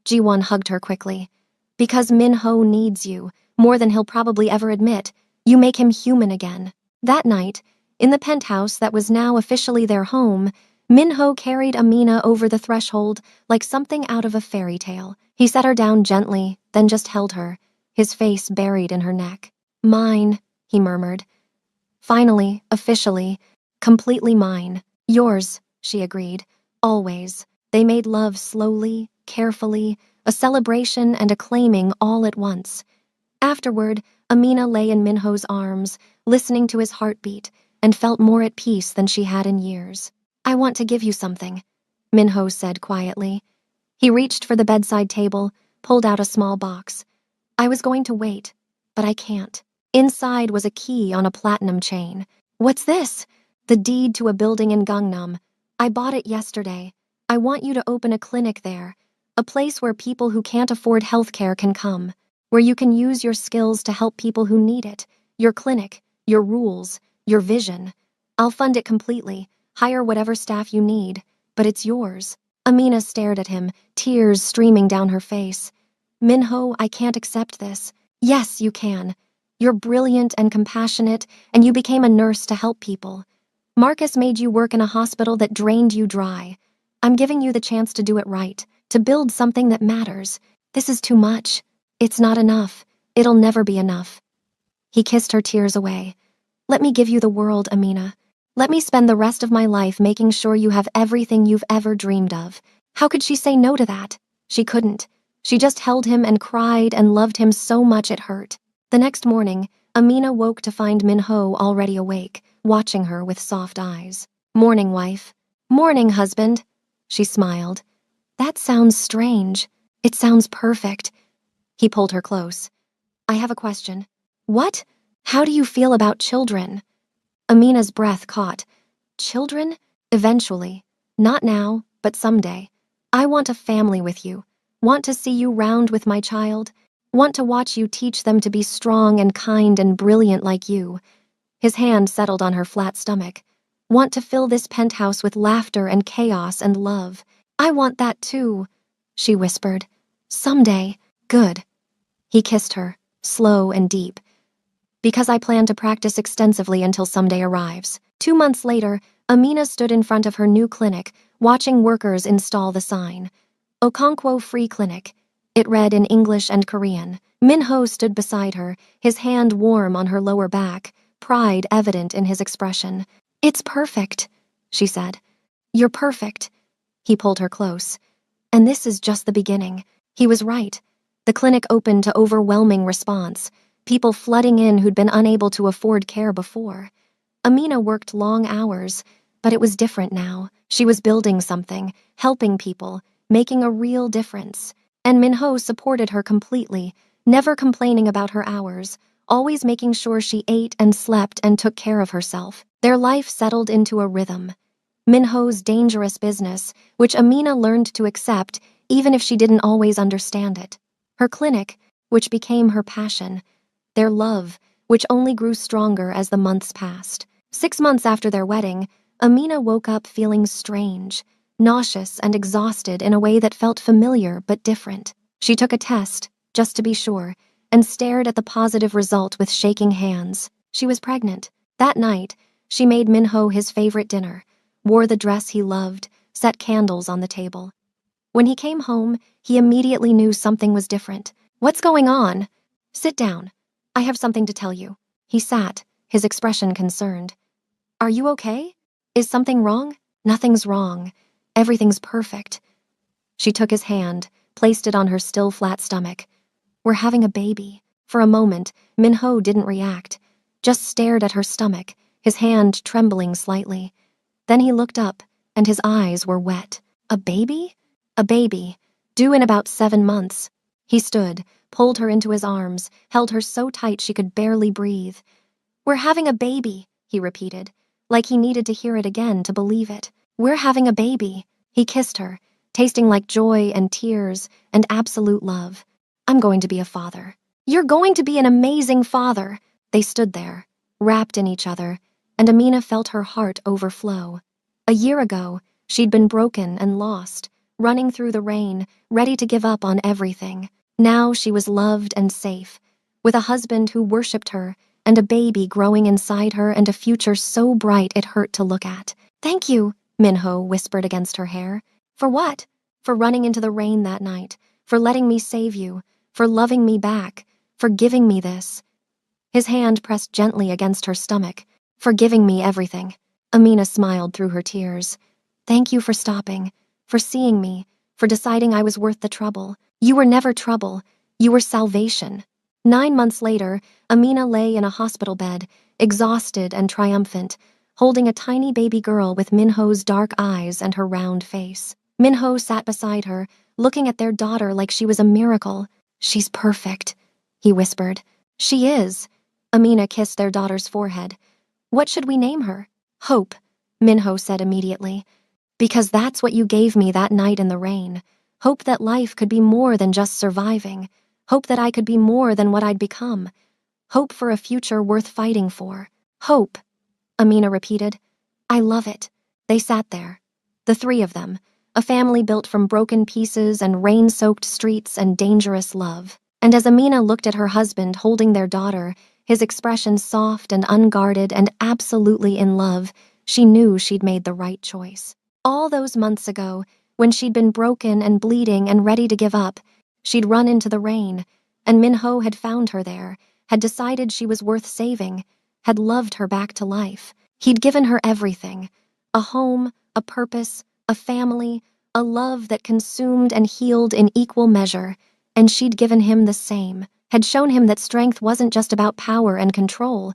Jiwon hugged her quickly. Because Minho needs you, more than he'll probably ever admit. You make him human again. That night, in the penthouse that was now officially their home, Minho carried Amina over the threshold like something out of a fairy tale. He set her down gently, then just held her, his face buried in her neck. Mine, he murmured. Finally, officially, completely mine. Yours, she agreed. Always. They made love slowly, carefully, a celebration and a claiming all at once. Afterward, Amina lay in Minho's arms, listening to his heartbeat, and felt more at peace than she had in years. I want to give you something, Minho said quietly. He reached for the bedside table, pulled out a small box. I was going to wait, but I can't. Inside was a key on a platinum chain. What's this? The deed to a building in Gangnam. I bought it yesterday. I want you to open a clinic there, a place where people who can't afford healthcare can come, where you can use your skills to help people who need it, your clinic, your rules, your vision. I'll fund it completely, hire whatever staff you need, but it's yours. Amina stared at him, tears streaming down her face. Minho, I can't accept this. Yes, you can. You're brilliant and compassionate, and you became a nurse to help people. Marcus made you work in a hospital that drained you dry. I'm giving you the chance to do it right, to build something that matters. This is too much. It's not enough. It'll never be enough. He kissed her tears away. Let me give you the world, Amina. Let me spend the rest of my life making sure you have everything you've ever dreamed of. How could she say no to that? She couldn't. She just held him and cried and loved him so much it hurt. The next morning, Amina woke to find Minho already awake, watching her with soft eyes. Morning, wife. Morning, husband. She smiled. That sounds strange. It sounds perfect. He pulled her close. I have a question. What? How do you feel about children? Amina's breath caught. Children? Eventually. Not now, but someday. I want a family with you. Want to see you round with my child. Want to watch you teach them to be strong and kind and brilliant like you. His hand settled on her flat stomach. Want to fill this penthouse with laughter and chaos and love. I want that too, she whispered. Someday. Good. He kissed her, slow and deep. Because I plan to practice extensively until someday arrives. 2 months later, Amina stood in front of her new clinic, watching workers install the sign. Okonkwo Free Clinic. It read in English and Korean. Minho stood beside her, his hand warm on her lower back, pride evident in his expression. It's perfect. she said. "You're perfect." He pulled her close. "And this is just the beginning." He was right. The clinic opened to overwhelming response, people flooding in who'd been unable to afford care before. Amina worked long hours, but it was different now. She was building something, helping people, making a real difference. And Minho supported her completely, never complaining about her hours, always making sure she ate and slept and took care of herself. Their life settled into a rhythm. Minho's dangerous business, which Amina learned to accept even if she didn't always understand it. Her clinic, which became her passion. Their love, which only grew stronger as the months passed. 6 months after their wedding, Amina woke up feeling strange, nauseous and exhausted in a way that felt familiar but different. She took a test, just to be sure, and stared at the positive result with shaking hands. She was pregnant. That night, she made Minho his favorite dinner, wore the dress he loved, set candles on the table. When he came home, he immediately knew something was different. "What's going on?" "Sit down. I have something to tell you." He sat, his expression concerned. "Are you okay? Is something wrong?" "Nothing's wrong. Everything's perfect." She took his hand, placed it on her still flat stomach. "We're having a baby." For a moment, Minho didn't react, just stared at her stomach, his hand trembling slightly. Then he looked up, and his eyes were wet. "A baby?" "A baby, due in about 7 months." He stood, pulled her into his arms, held her so tight she could barely breathe. "We're having a baby," he repeated, like he needed to hear it again to believe it. "We're having a baby." He kissed her, tasting like joy and tears and absolute love. "I'm going to be a father." "You're going to be an amazing father." They stood there, wrapped in each other, and Amina felt her heart overflow. A year ago, she'd been broken and lost, running through the rain, ready to give up on everything. Now she was loved and safe, with a husband who worshipped her, and a baby growing inside her and a future so bright it hurt to look at. "Thank you," Minho whispered against her hair. "For what?" "For running into the rain that night, for letting me save you, for loving me back, for giving me this." His hand pressed gently against her stomach. "For giving me everything." Amina smiled through her tears. "Thank you for stopping, for seeing me, for deciding I was worth the trouble. You were never trouble. You were salvation." 9 months later, Amina lay in a hospital bed, exhausted and triumphant, holding a tiny baby girl with Minho's dark eyes and her round face. Minho sat beside her, looking at their daughter like she was a miracle. "She's perfect," he whispered. "She is." Amina kissed their daughter's forehead. "What should we name her?" "Hope," Minho said immediately. "Because that's what you gave me that night in the rain. Hope that life could be more than just surviving. Hope that I could be more than what I'd become. Hope for a future worth fighting for." "Hope," Amina repeated. "I love it." They sat there, the 3 of them, a family built from broken pieces and rain-soaked streets and dangerous love. And as Amina looked at her husband holding their daughter, his expression soft and unguarded and absolutely in love, she knew she'd made the right choice. All those months ago, when she'd been broken and bleeding and ready to give up, she'd run into the rain, and Minho had found her there, had decided she was worth saving, had loved her back to life. He'd given her everything: a home, a purpose, a family, a love that consumed and healed in equal measure, and she'd given him the same, had shown him that strength wasn't just about power and control.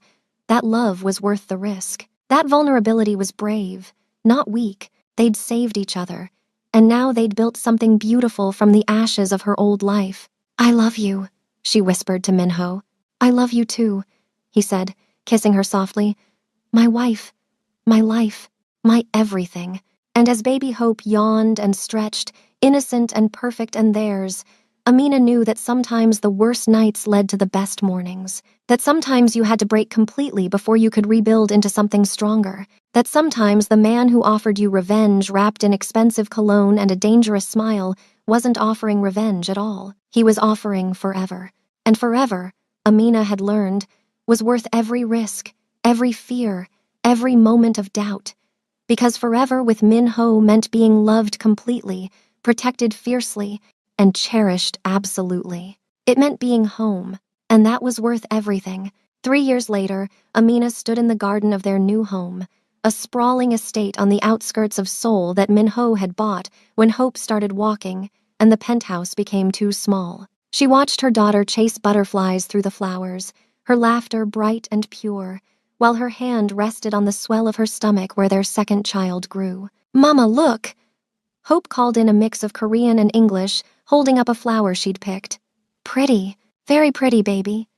That love was worth the risk. That vulnerability was brave, not weak. They'd saved each other, and now they'd built something beautiful from the ashes of her old life. "I love you," she whispered to Minho. "I love you too," he said, kissing her softly. "My wife, my life, my everything." And as baby Hope yawned and stretched, innocent and perfect and theirs, Amina knew that sometimes the worst nights led to the best mornings, that sometimes you had to break completely before you could rebuild into something stronger, that sometimes the man who offered you revenge wrapped in expensive cologne and a dangerous smile wasn't offering revenge at all. He was offering forever. And forever, Amina had learned, was worth every risk, every fear, every moment of doubt. Because forever with Minho meant being loved completely, protected fiercely, and cherished absolutely. It meant being home, and that was worth everything. 3 years later, Amina stood in the garden of their new home, a sprawling estate on the outskirts of Seoul that Minho had bought when Hope started walking and the penthouse became too small. She watched her daughter chase butterflies through the flowers, her laughter bright and pure, while her hand rested on the swell of her stomach where their second child grew. "Mama, look!" Hope called in a mix of Korean and English, holding up a flower she'd picked. "Pretty, very pretty, baby."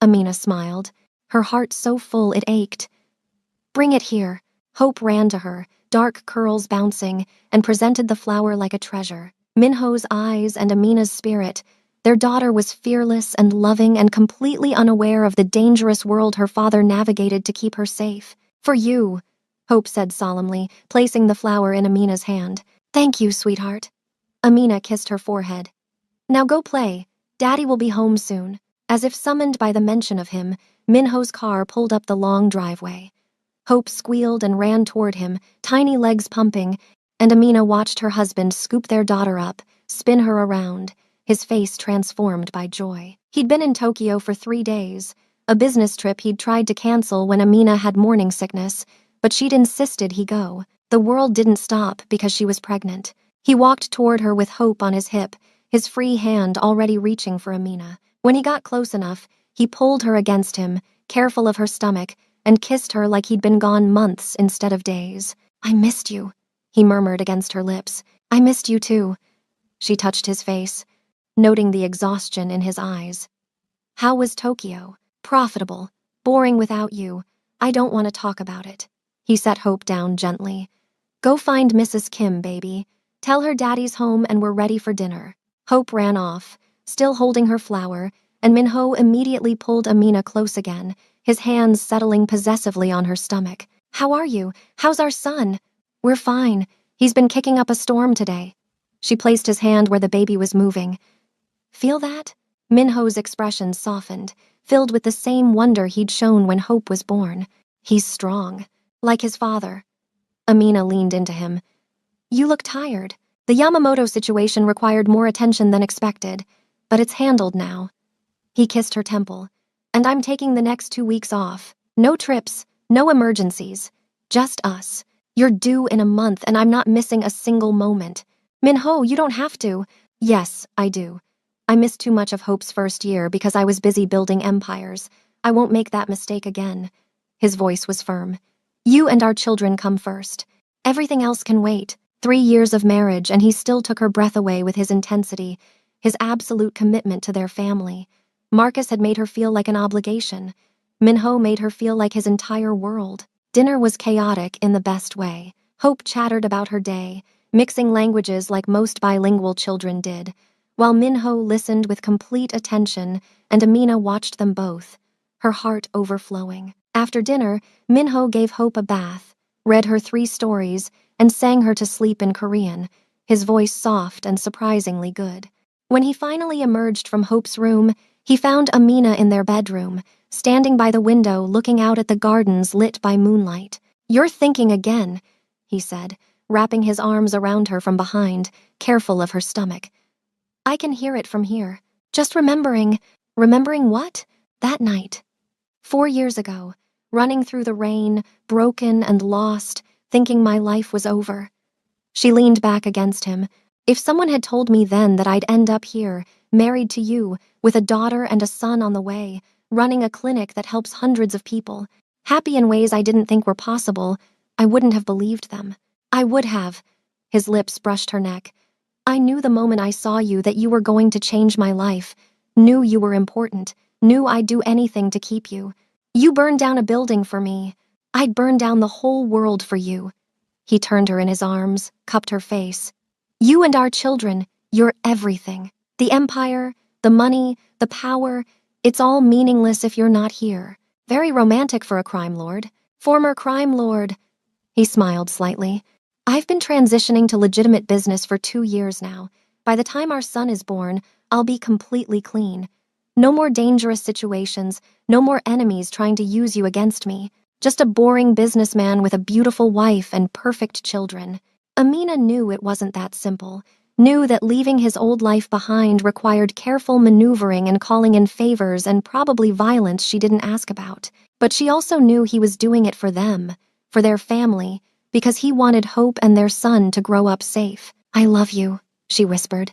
Amina smiled, her heart so full it ached. "Bring it here." Hope ran to her, dark curls bouncing, and presented the flower like a treasure. Minho's eyes and Amina's spirit, their daughter was fearless and loving and completely unaware of the dangerous world her father navigated to keep her safe. "For you," Hope said solemnly, placing the flower in Amina's hand. "Thank you, sweetheart." Amina kissed her forehead. "Now go play. Daddy will be home soon." As if summoned by the mention of him, Minho's car pulled up the long driveway. Hope squealed and ran toward him, tiny legs pumping, and Amina watched her husband scoop their daughter up, spin her around, his face transformed by joy. He'd been in Tokyo for 3 days, a business trip he'd tried to cancel when Amina had morning sickness, but she'd insisted he go. The world didn't stop because she was pregnant. He walked toward her with Hope on his hip, his free hand already reaching for Amina. When he got close enough, he pulled her against him, careful of her stomach, and kissed her like he'd been gone months instead of days. "I missed you," he murmured against her lips. "I missed you too." She touched his face, noting the exhaustion in his eyes. "How was Tokyo?" "Profitable. Boring without you. I don't want to talk about it." He set Hope down gently. "Go find Mrs. Kim, baby. Tell her Daddy's home and we're ready for dinner." Hope ran off, still holding her flower, and Minho immediately pulled Amina close again, his hands settling possessively on her stomach. "How are you? How's our son?" "We're fine. He's been kicking up a storm today." She placed his hand where the baby was moving. "Feel that?" Minho's expression softened, filled with the same wonder he'd shown when Hope was born. "He's strong, like his father." Amina leaned into him. "You look tired." The Yamamoto situation required more attention than expected, but it's handled now. He kissed her temple. "And I'm taking the next 2 weeks off. No trips, no emergencies. Just us. You're due in a month and I'm not missing a single moment." "Minho, you don't have to." "Yes, I do. I missed too much of Hope's first year because I was busy building empires. I won't make that mistake again." His voice was firm. "You and our children come first. Everything else can wait." 3 years of marriage and he still took her breath away with his intensity, his absolute commitment to their family. Marcus had made her feel like an obligation. Minho made her feel like his entire world. Dinner was chaotic in the best way. Hope chattered about her day, mixing languages like most bilingual children did, while Minho listened with complete attention and Amina watched them both, her heart overflowing. After dinner, Minho gave Hope a bath, read her 3 stories, and sang her to sleep in Korean, his voice soft and surprisingly good. When he finally emerged from Hope's room, he found Amina in their bedroom, standing by the window looking out at the gardens lit by moonlight. "You're thinking again," he said, wrapping his arms around her from behind, careful of her stomach. "I can hear it from here. Just remembering." "Remembering what?" "That night. 4 years ago, running through the rain, broken and lost, thinking my life was over." She leaned back against him. "If someone had told me then that I'd end up here, married to you, with a daughter and a son on the way, running a clinic that helps hundreds of people, happy in ways I didn't think were possible, I wouldn't have believed them." "I would have." His lips brushed her neck. "I knew the moment I saw you that you were going to change my life, knew you were important, knew I'd do anything to keep you. You burned down a building for me. I'd burn down the whole world for you." He turned her in his arms, cupped her face. "You and our children, you're everything. The empire, the money, the power, it's all meaningless if you're not here." "Very romantic for a crime lord." "Former crime lord." He smiled slightly. "I've been transitioning to legitimate business for 2 years now. By the time our son is born, I'll be completely clean. No more dangerous situations, no more enemies trying to use you against me. Just a boring businessman with a beautiful wife and perfect children." Amina knew it wasn't that simple, knew that leaving his old life behind required careful maneuvering and calling in favors and probably violence she didn't ask about. But she also knew he was doing it for them, for their family, because he wanted Hope and their son to grow up safe. "I love you," she whispered.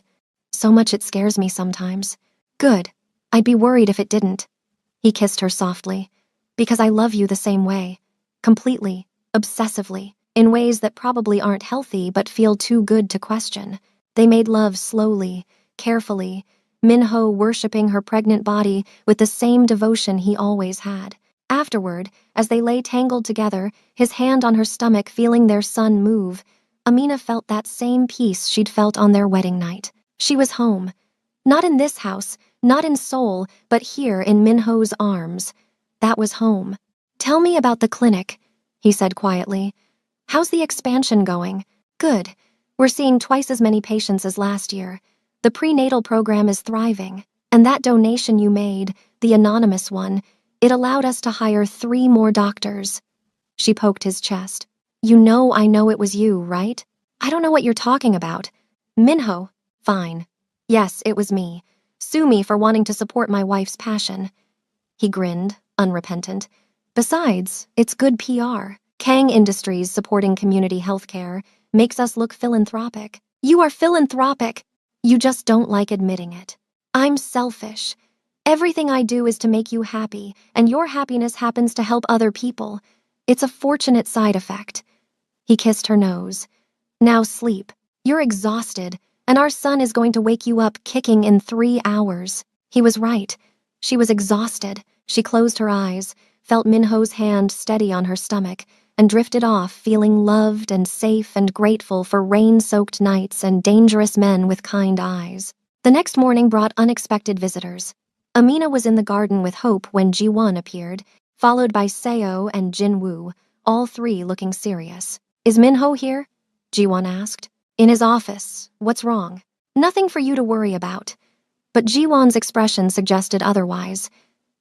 "So much it scares me sometimes." "Good. I'd be worried if it didn't." He kissed her softly. "Because I love you the same way. Completely, obsessively, in ways that probably aren't healthy but feel too good to question." They made love slowly, carefully, Minho worshipping her pregnant body with the same devotion he always had. Afterward, as they lay tangled together, his hand on her stomach feeling their son move, Amina felt that same peace she'd felt on their wedding night. She was home. Not in this house, not in Seoul, but here in Minho's arms. That was home. "Tell me about the clinic," he said quietly. "How's the expansion going?" "Good. We're seeing twice as many patients as last year. The prenatal program is thriving. And that donation you made, the anonymous one, it allowed us to hire 3 more doctors." She poked his chest. "You know I know it was you, right?" "I don't know what you're talking about." "Minho." "Fine. Yes, it was me. Sue me for wanting to support my wife's passion." He grinned, unrepentant. "Besides, it's good PR. Kang Industries supporting community healthcare makes us look philanthropic." "You are philanthropic. You just don't like admitting it." "I'm selfish. Everything I do is to make you happy, and your happiness happens to help other people. It's a fortunate side effect." He kissed her nose. "Now sleep. You're exhausted, and our son is going to wake you up kicking in 3 hours." He was right. She was exhausted. She closed her eyes, felt Minho's hand steady on her stomach, and drifted off feeling loved and safe and grateful for rain-soaked nights and dangerous men with kind eyes. The next morning brought unexpected visitors. Amina was in the garden with Hope when Ji-won appeared, followed by Seo and Jin-woo, all 3 looking serious. "Is Minho here?" Ji-won asked. "In his office. What's wrong?" "Nothing for you to worry about." But Ji-won's expression suggested otherwise.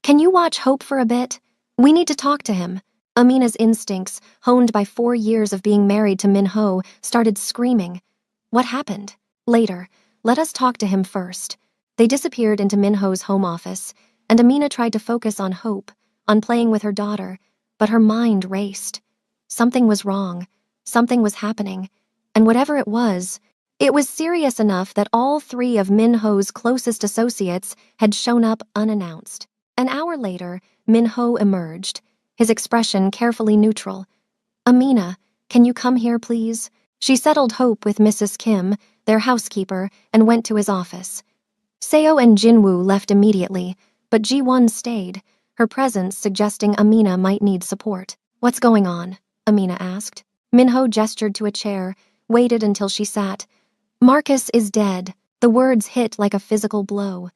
"Can you watch Hope for a bit? We need to talk to him." Amina's instincts, honed by 4 years of being married to Minho, started screaming. "What happened?" "Later. Let us talk to him first." They disappeared into Minho's home office, and Amina tried to focus on Hope, on playing with her daughter, but her mind raced. Something was wrong. Something was happening. And whatever it was serious enough that all 3 of Minho's closest associates had shown up unannounced. An hour later, Minho emerged, his expression carefully neutral. "Amina, can you come here, please?" She settled Hope with Mrs. Kim, their housekeeper, and went to his office. Seo and Jinwoo left immediately, but Ji-won stayed, her presence suggesting Amina might need support. "What's going on?" Amina asked. Minho gestured to a chair, waited until she sat. "Marcus is dead." The words hit like a physical blow.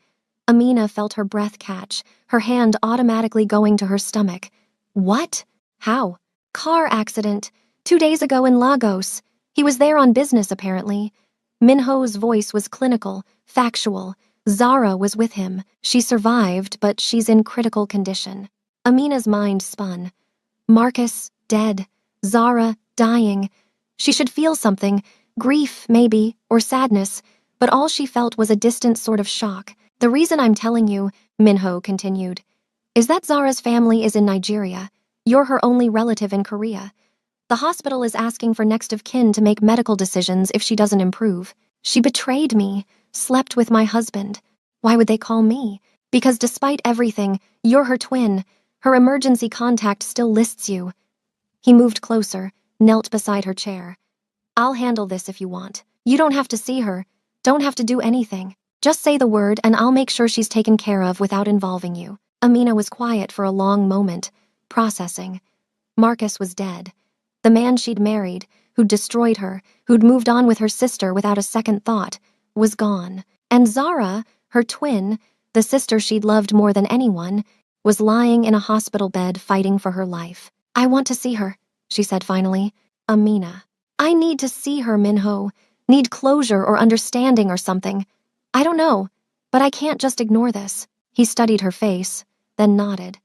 Amina felt her breath catch, her hand automatically going to her stomach. "What? How?" "Car accident. 2 days ago in Lagos. He was there on business, apparently." Minho's voice was clinical, factual. "Zara was with him. She survived, but she's in critical condition." Amina's mind spun. Marcus, dead. Zara, dying. She should feel something, grief, maybe, or sadness, but all she felt was a distant sort of shock. "The reason I'm telling you," Minho continued, "is that Zara's family is in Nigeria. You're her only relative in Korea. The hospital is asking for next of kin to make medical decisions if she doesn't improve. She betrayed me, slept with my husband. Why would they call me? Because despite everything, you're her twin. Her emergency contact still lists you." He moved closer, knelt beside her chair. "I'll handle this if you want. You don't have to see her, don't have to do anything. Just say the word and I'll make sure she's taken care of without involving you." Amina was quiet for a long moment, processing. Marcus was dead. The man she'd married, who'd destroyed her, who'd moved on with her sister without a second thought, was gone. And Zara, her twin, the sister she'd loved more than anyone, was lying in a hospital bed fighting for her life. "I want to see her," she said finally. "Amina. I need to see her, Minho. Need closure or understanding or something. I don't know, but I can't just ignore this." He studied her face, then nodded.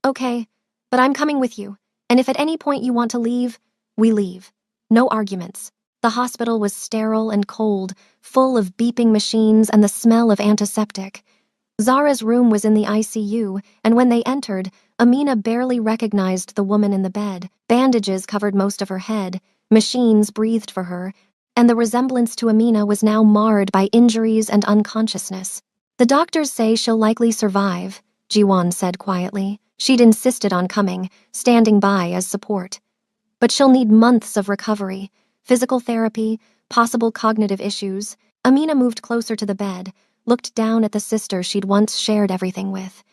"Okay, but I'm coming with you, and if at any point you want to leave, we leave. No arguments." The hospital was sterile and cold, full of beeping machines and the smell of antiseptic. Zara's room was in the ICU, and when they entered, Amina barely recognized the woman in the bed. Bandages covered most of her head, machines breathed for her, and the resemblance to Amina was now marred by injuries and unconsciousness. "The doctors say she'll likely survive," Jiwon said quietly. She'd insisted on coming, standing by as support. "But she'll need months of recovery, physical therapy, possible cognitive issues." Amina moved closer to the bed, looked down at the sister she'd once shared everything with.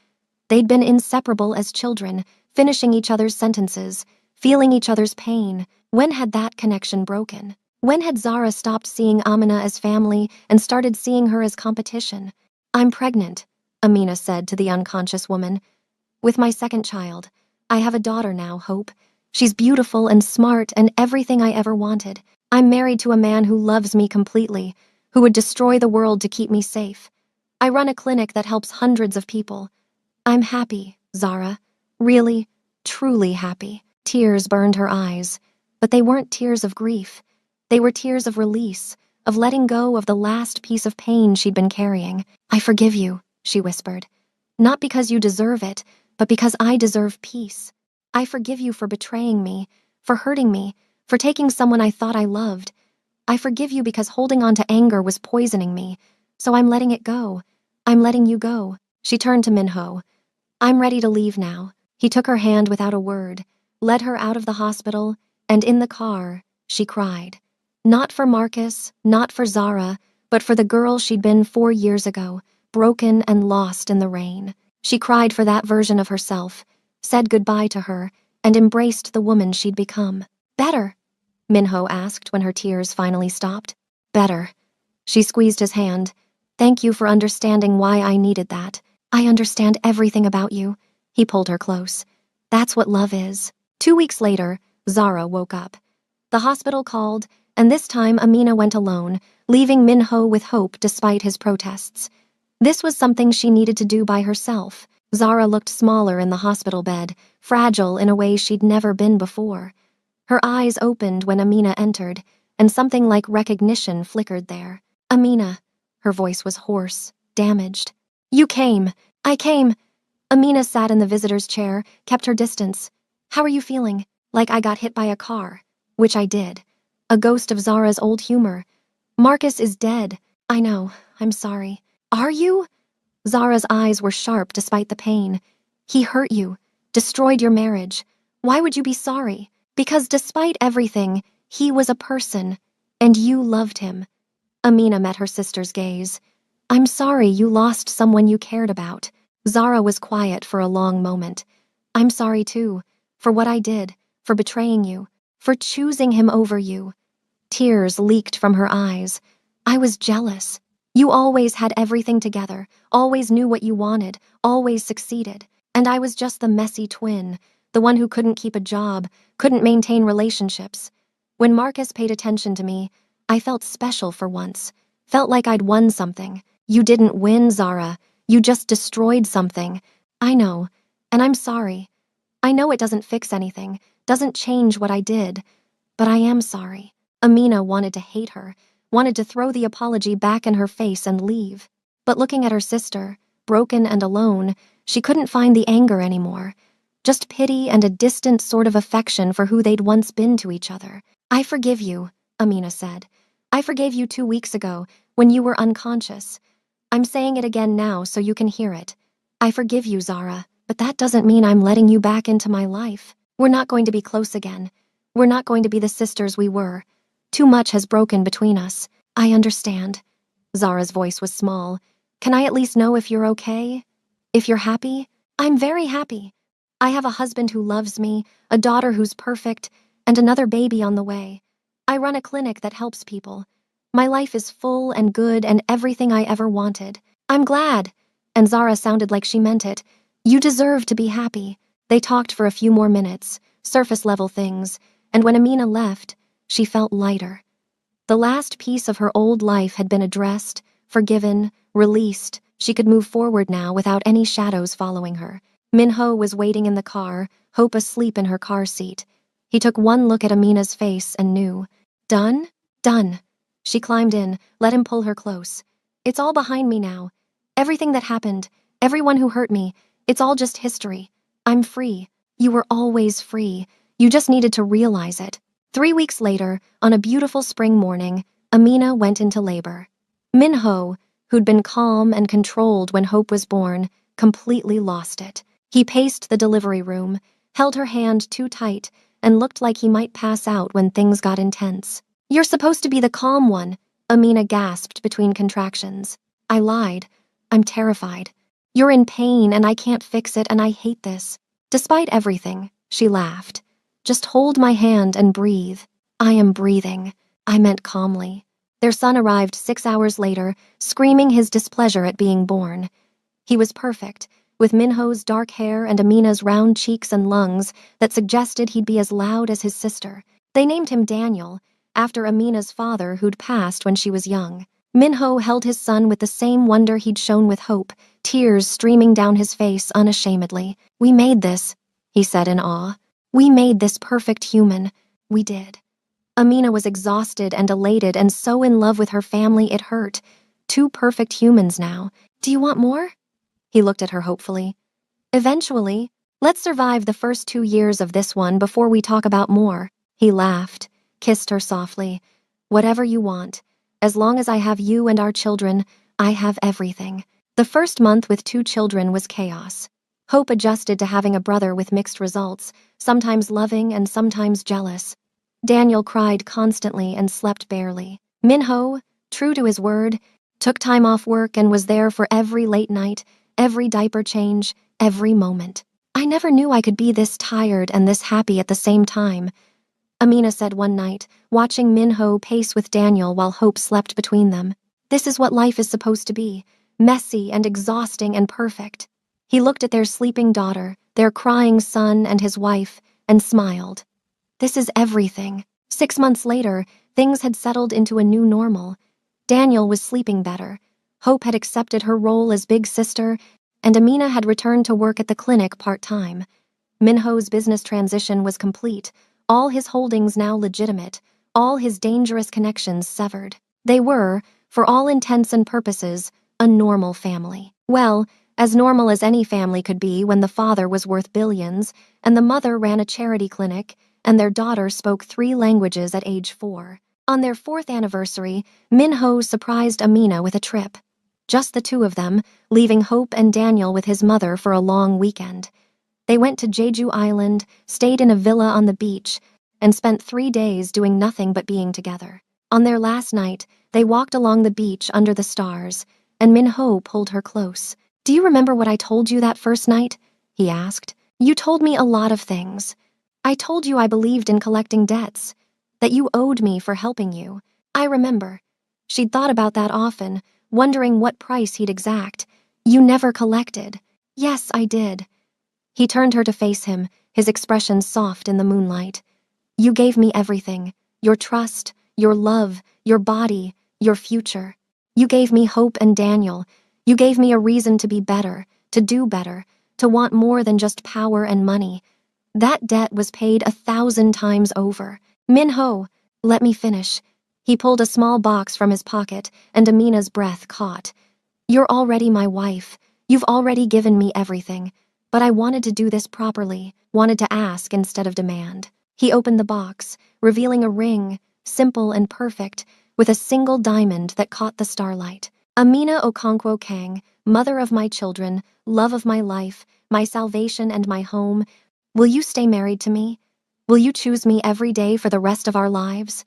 They'd been inseparable as children, finishing each other's sentences, feeling each other's pain. When had that connection broken? When had Zara stopped seeing Amina as family and started seeing her as competition? "I'm pregnant," Amina said to the unconscious woman. "With my second child. I have a daughter now, Hope. She's beautiful and smart and everything I ever wanted. I'm married to a man who loves me completely, who would destroy the world to keep me safe. I run a clinic that helps hundreds of people. I'm happy, Zara. Really, truly happy." Tears burned her eyes, but they weren't tears of grief. They were tears of release, of letting go of the last piece of pain she'd been carrying. "I forgive you," she whispered. "Not because you deserve it, but because I deserve peace. I forgive you for betraying me, for hurting me, for taking someone I thought I loved. I forgive you because holding on to anger was poisoning me, so I'm letting it go. I'm letting you go." She turned to Minho. "I'm ready to leave now." He took her hand without a word, led her out of the hospital, and in the car, she cried. Not for Marcus, not for Zara, but for the girl she'd been 4 years ago, broken and lost in the rain. She cried for that version of herself, said goodbye to her, and embraced the woman she'd become. "Better?" Minho asked when her tears finally stopped. "Better." She squeezed his hand. "Thank you for understanding why I needed that. I understand everything about you." He pulled her close. "That's what love is." 2 weeks later, Zara woke up. The hospital called, and this time Amina went alone, leaving Minho with Hope despite his protests. This was something she needed to do by herself. Zara looked smaller in the hospital bed, fragile in a way she'd never been before. Her eyes opened when Amina entered, and something like recognition flickered there. "Amina." Her voice was hoarse, damaged. "You came. I came." Amina sat in the visitor's chair, kept her distance. "How are you feeling?" "Like I got hit by a car." Which I did. A ghost of Zara's old humor. "Marcus is dead." "I know. I'm sorry." "Are you?" Zara's eyes were sharp despite the pain. "He hurt you, destroyed your marriage. Why would you be sorry?" "Because despite everything, he was a person, and you loved him." Amina met her sister's gaze. "I'm sorry you lost someone you cared about." Zara was quiet for a long moment. "I'm sorry too, for what I did, for betraying you, for choosing him over you." Tears leaked from her eyes. "I was jealous. You always had everything together, always knew what you wanted, always succeeded. And I was just the messy twin, the one who couldn't keep a job, couldn't maintain relationships. When Marcus paid attention to me, I felt special for once, felt like I'd won something. You didn't win, Zara. You just destroyed something. I know, and I'm sorry. I know it doesn't fix anything, doesn't change what I did, but I am sorry." Amina wanted to hate her, wanted to throw the apology back in her face and leave. But looking at her sister, broken and alone, she couldn't find the anger anymore. Just pity and a distant sort of affection for who they'd once been to each other. "I forgive you," Amina said. "I forgave you 2 weeks ago, when you were unconscious. I'm saying it again now so you can hear it. I forgive you, Zara, but that doesn't mean I'm letting you back into my life. We're not going to be close again. We're not going to be the sisters we were. Too much has broken between us." "I understand." Zara's voice was small. "Can I at least know if you're okay? If you're happy?" "I'm very happy. I have a husband who loves me, a daughter who's perfect, and another baby on the way. I run a clinic that helps people. My life is full and good and everything I ever wanted. I'm glad." And Zara sounded like she meant it. "You deserve to be happy." They talked for a few more minutes, surface-level things, and when Amina left, she felt lighter. The last piece of her old life had been addressed, forgiven, released. She could move forward now without any shadows following her. Minho was waiting in the car, Hope asleep in her car seat. He took one look at Amina's face and knew. "Done? Done." She climbed in, let him pull her close. "It's all behind me now. Everything that happened, everyone who hurt me, it's all just history. I'm free. You were always free. You just needed to realize it. 3 weeks later, on a beautiful spring morning, Amina went into labor. Minho, who'd been calm and controlled when Hope was born, completely lost it. He paced the delivery room, held her hand too tight, and looked like he might pass out when things got intense. You're supposed to be the calm one, Amina gasped between contractions. I lied. I'm terrified. You're in pain and I can't fix it and I hate this. Despite everything, she laughed. Just hold my hand and breathe. I am breathing. I meant calmly. Their son arrived 6 hours later, screaming his displeasure at being born. He was perfect, with Minho's dark hair and Amina's round cheeks and lungs that suggested he'd be as loud as his sister. They named him Daniel, after Amina's father who'd passed when she was young. Minho held his son with the same wonder he'd shown with Hope, tears streaming down his face unashamedly. We made this, he said in awe. We made this perfect human. We did. Amina was exhausted and elated and so in love with her family it hurt. 2 perfect humans now. Do you want more? He looked at her hopefully. Eventually. Let's survive the first 2 years of this one before we talk about more. He laughed, kissed her softly. Whatever you want. As long as I have you and our children, I have everything. The first month with 2 children was chaos. Hope adjusted to having a brother with mixed results, sometimes loving and sometimes jealous. Daniel cried constantly and slept barely. Minho, true to his word, took time off work and was there for every late night, every diaper change, every moment. I never knew I could be this tired and this happy at the same time, Amina said one night, watching Minho pace with Daniel while Hope slept between them. This is what life is supposed to be, messy and exhausting and perfect. He looked at their sleeping daughter, their crying son and his wife, and smiled. This is everything. 6 months later, things had settled into a new normal. Daniel was sleeping better. Hope had accepted her role as big sister, and Amina had returned to work at the clinic part-time. Minho's business transition was complete, all his holdings now legitimate, all his dangerous connections severed. They were, for all intents and purposes, a normal family. Well, as normal as any family could be when the father was worth billions, and the mother ran a charity clinic, and their daughter spoke 3 languages at age 4. On their 4th anniversary, Minho surprised Amina with a trip. Just the 2 of them, leaving Hope and Daniel with his mother for a long weekend. They went to Jeju Island, stayed in a villa on the beach, and spent 3 days doing nothing but being together. On their last night, they walked along the beach under the stars, and Minho pulled her close. Do you remember what I told you that first night? He asked. You told me a lot of things. I told you I believed in collecting debts, that you owed me for helping you. I remember. She'd thought about that often, wondering what price he'd exact. You never collected. Yes, I did. He turned her to face him, his expression soft in the moonlight. You gave me everything. Your trust, your love, your body, your future. You gave me Hope and Daniel. You gave me a reason to be better, to do better, to want more than just power and money. That debt was paid 1,000 times over. Minho, let me finish. He pulled a small box from his pocket, and Amina's breath caught. You're already my wife. You've already given me everything. But I wanted to do this properly, wanted to ask instead of demand. He opened the box, revealing a ring, simple and perfect, with a single diamond that caught the starlight. Amina Okonkwo Kang, mother of my children, love of my life, my salvation and my home, will you stay married to me? Will you choose me every day for the rest of our lives?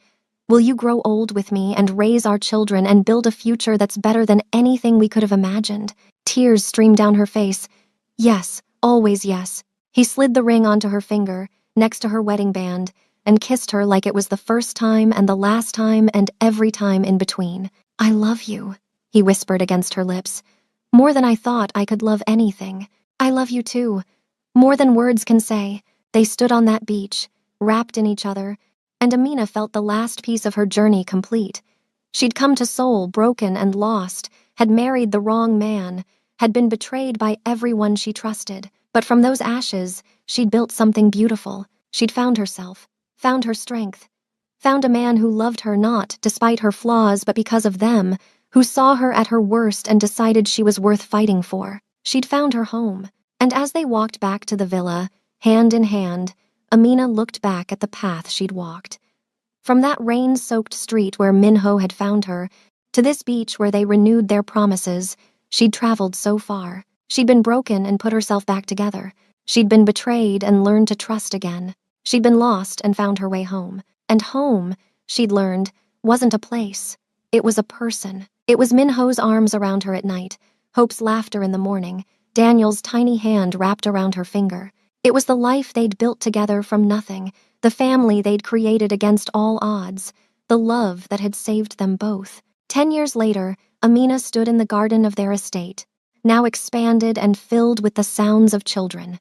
Will you grow old with me and raise our children and build a future that's better than anything we could have imagined? Tears streamed down her face. Yes. Always yes. He slid the ring onto her finger, next to her wedding band, and kissed her like it was the first time and the last time and every time in between. I love you, he whispered against her lips. More than I thought I could love anything. I love you too. More than words can say. They stood on that beach, wrapped in each other, and Amina felt the last piece of her journey complete. She'd come to Seoul broken and lost, had married the wrong man, had been betrayed by everyone she trusted, but from those ashes, she'd built something beautiful. She'd found herself, found her strength, found a man who loved her not despite her flaws but because of them, who saw her at her worst and decided she was worth fighting for. She'd found her home, And as they walked back to the villa, hand in hand, Amina looked back at the path she'd walked. From that rain-soaked street where Minho had found her, to this beach where they renewed their promises, she'd traveled so far. She'd been broken and put herself back together. She'd been betrayed and learned to trust again. She'd been lost and found her way home. And home, she'd learned, wasn't a place. It was a person. It was Minho's arms around her at night, Hope's laughter in the morning, Daniel's tiny hand wrapped around her finger. It was the life they'd built together from nothing, the family they'd created against all odds, the love that had saved them both. 10 years later, Amina stood in the garden of their estate, now expanded and filled with the sounds of children.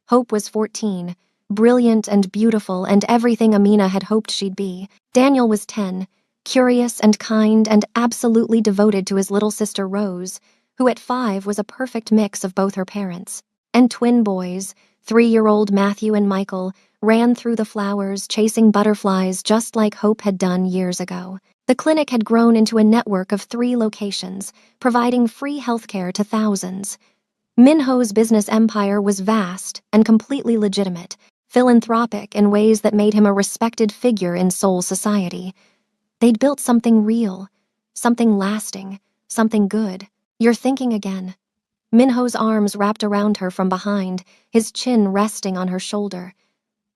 Hope was 14, brilliant and beautiful and everything Amina had hoped she'd be. Daniel was 10, curious and kind and absolutely devoted to his little sister Rose, who at 5 was a perfect mix of both her parents. And twin boys, 3-year-old Matthew and Michael, ran through the flowers, chasing butterflies just like Hope had done years ago. The clinic had grown into a network of 3 locations, providing free healthcare to thousands. Minho's business empire was vast and completely legitimate, philanthropic in ways that made him a respected figure in Seoul society. They'd built something real, something lasting, something good. You're thinking again. Minho's arms wrapped around her from behind, his chin resting on her shoulder.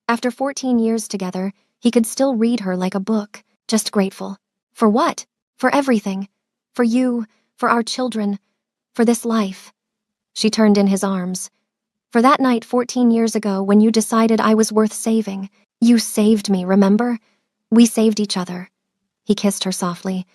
After 14 years together, he could still read her like a book, just grateful. For what? For everything. For you, for our children, for this life. She turned in his arms. For that night 14 years ago when you decided I was worth saving. You saved me, remember? We saved each other. He kissed her softly.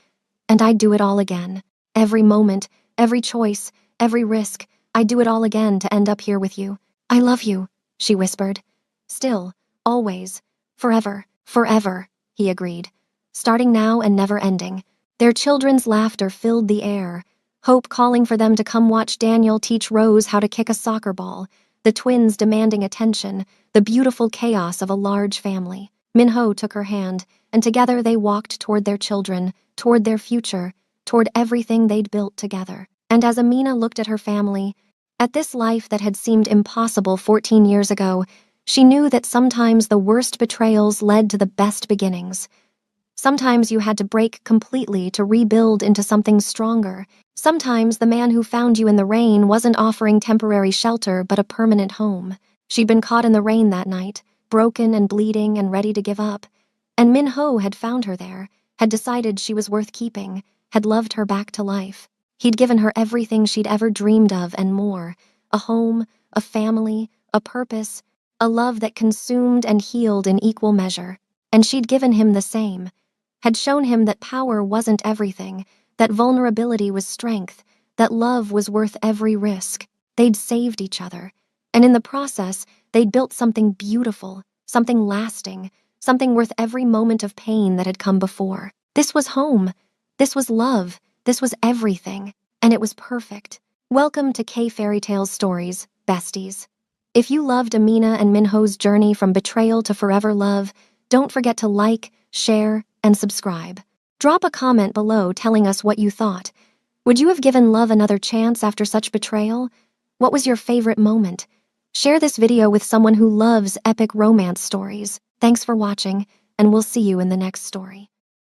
And I'd do it all again. Every moment, every choice, every risk, I'd do it all again to end up here with you. I love you, she whispered. Still, always, forever, forever, he agreed. Starting now and never ending. Their children's laughter filled the air, Hope calling for them to come watch Daniel teach Rose how to kick a soccer ball, the twins demanding attention, the beautiful chaos of a large family. Minho took her hand, and together they walked toward their children, toward their future, toward everything they'd built together. And as Amina looked at her family, at this life that had seemed impossible 14 years ago, she knew that sometimes the worst betrayals led to the best beginnings. Sometimes you had to break completely to rebuild into something stronger. Sometimes the man who found you in the rain wasn't offering temporary shelter but a permanent home. She'd been caught in the rain that night, broken and bleeding and ready to give up. And Minho had found her there, had decided she was worth keeping, had loved her back to life. He'd given her everything she'd ever dreamed of and more, a home, a family, a purpose, a love that consumed and healed in equal measure. And she'd given him the same, had shown him that power wasn't everything, that vulnerability was strength, that love was worth every risk. They'd saved each other, and in the process, they'd built something beautiful, something lasting, something worth every moment of pain that had come before. This was home. This was love. This was everything, and it was perfect. Welcome to K Fairy Tales Stories, besties. If you loved Amina and Minho's journey from betrayal to forever love, don't forget to like, share, and subscribe. Drop a comment below telling us what you thought. Would you have given love another chance after such betrayal? What was your favorite moment? Share this video with someone who loves epic romance stories. Thanks for watching, and we'll see you in the next story.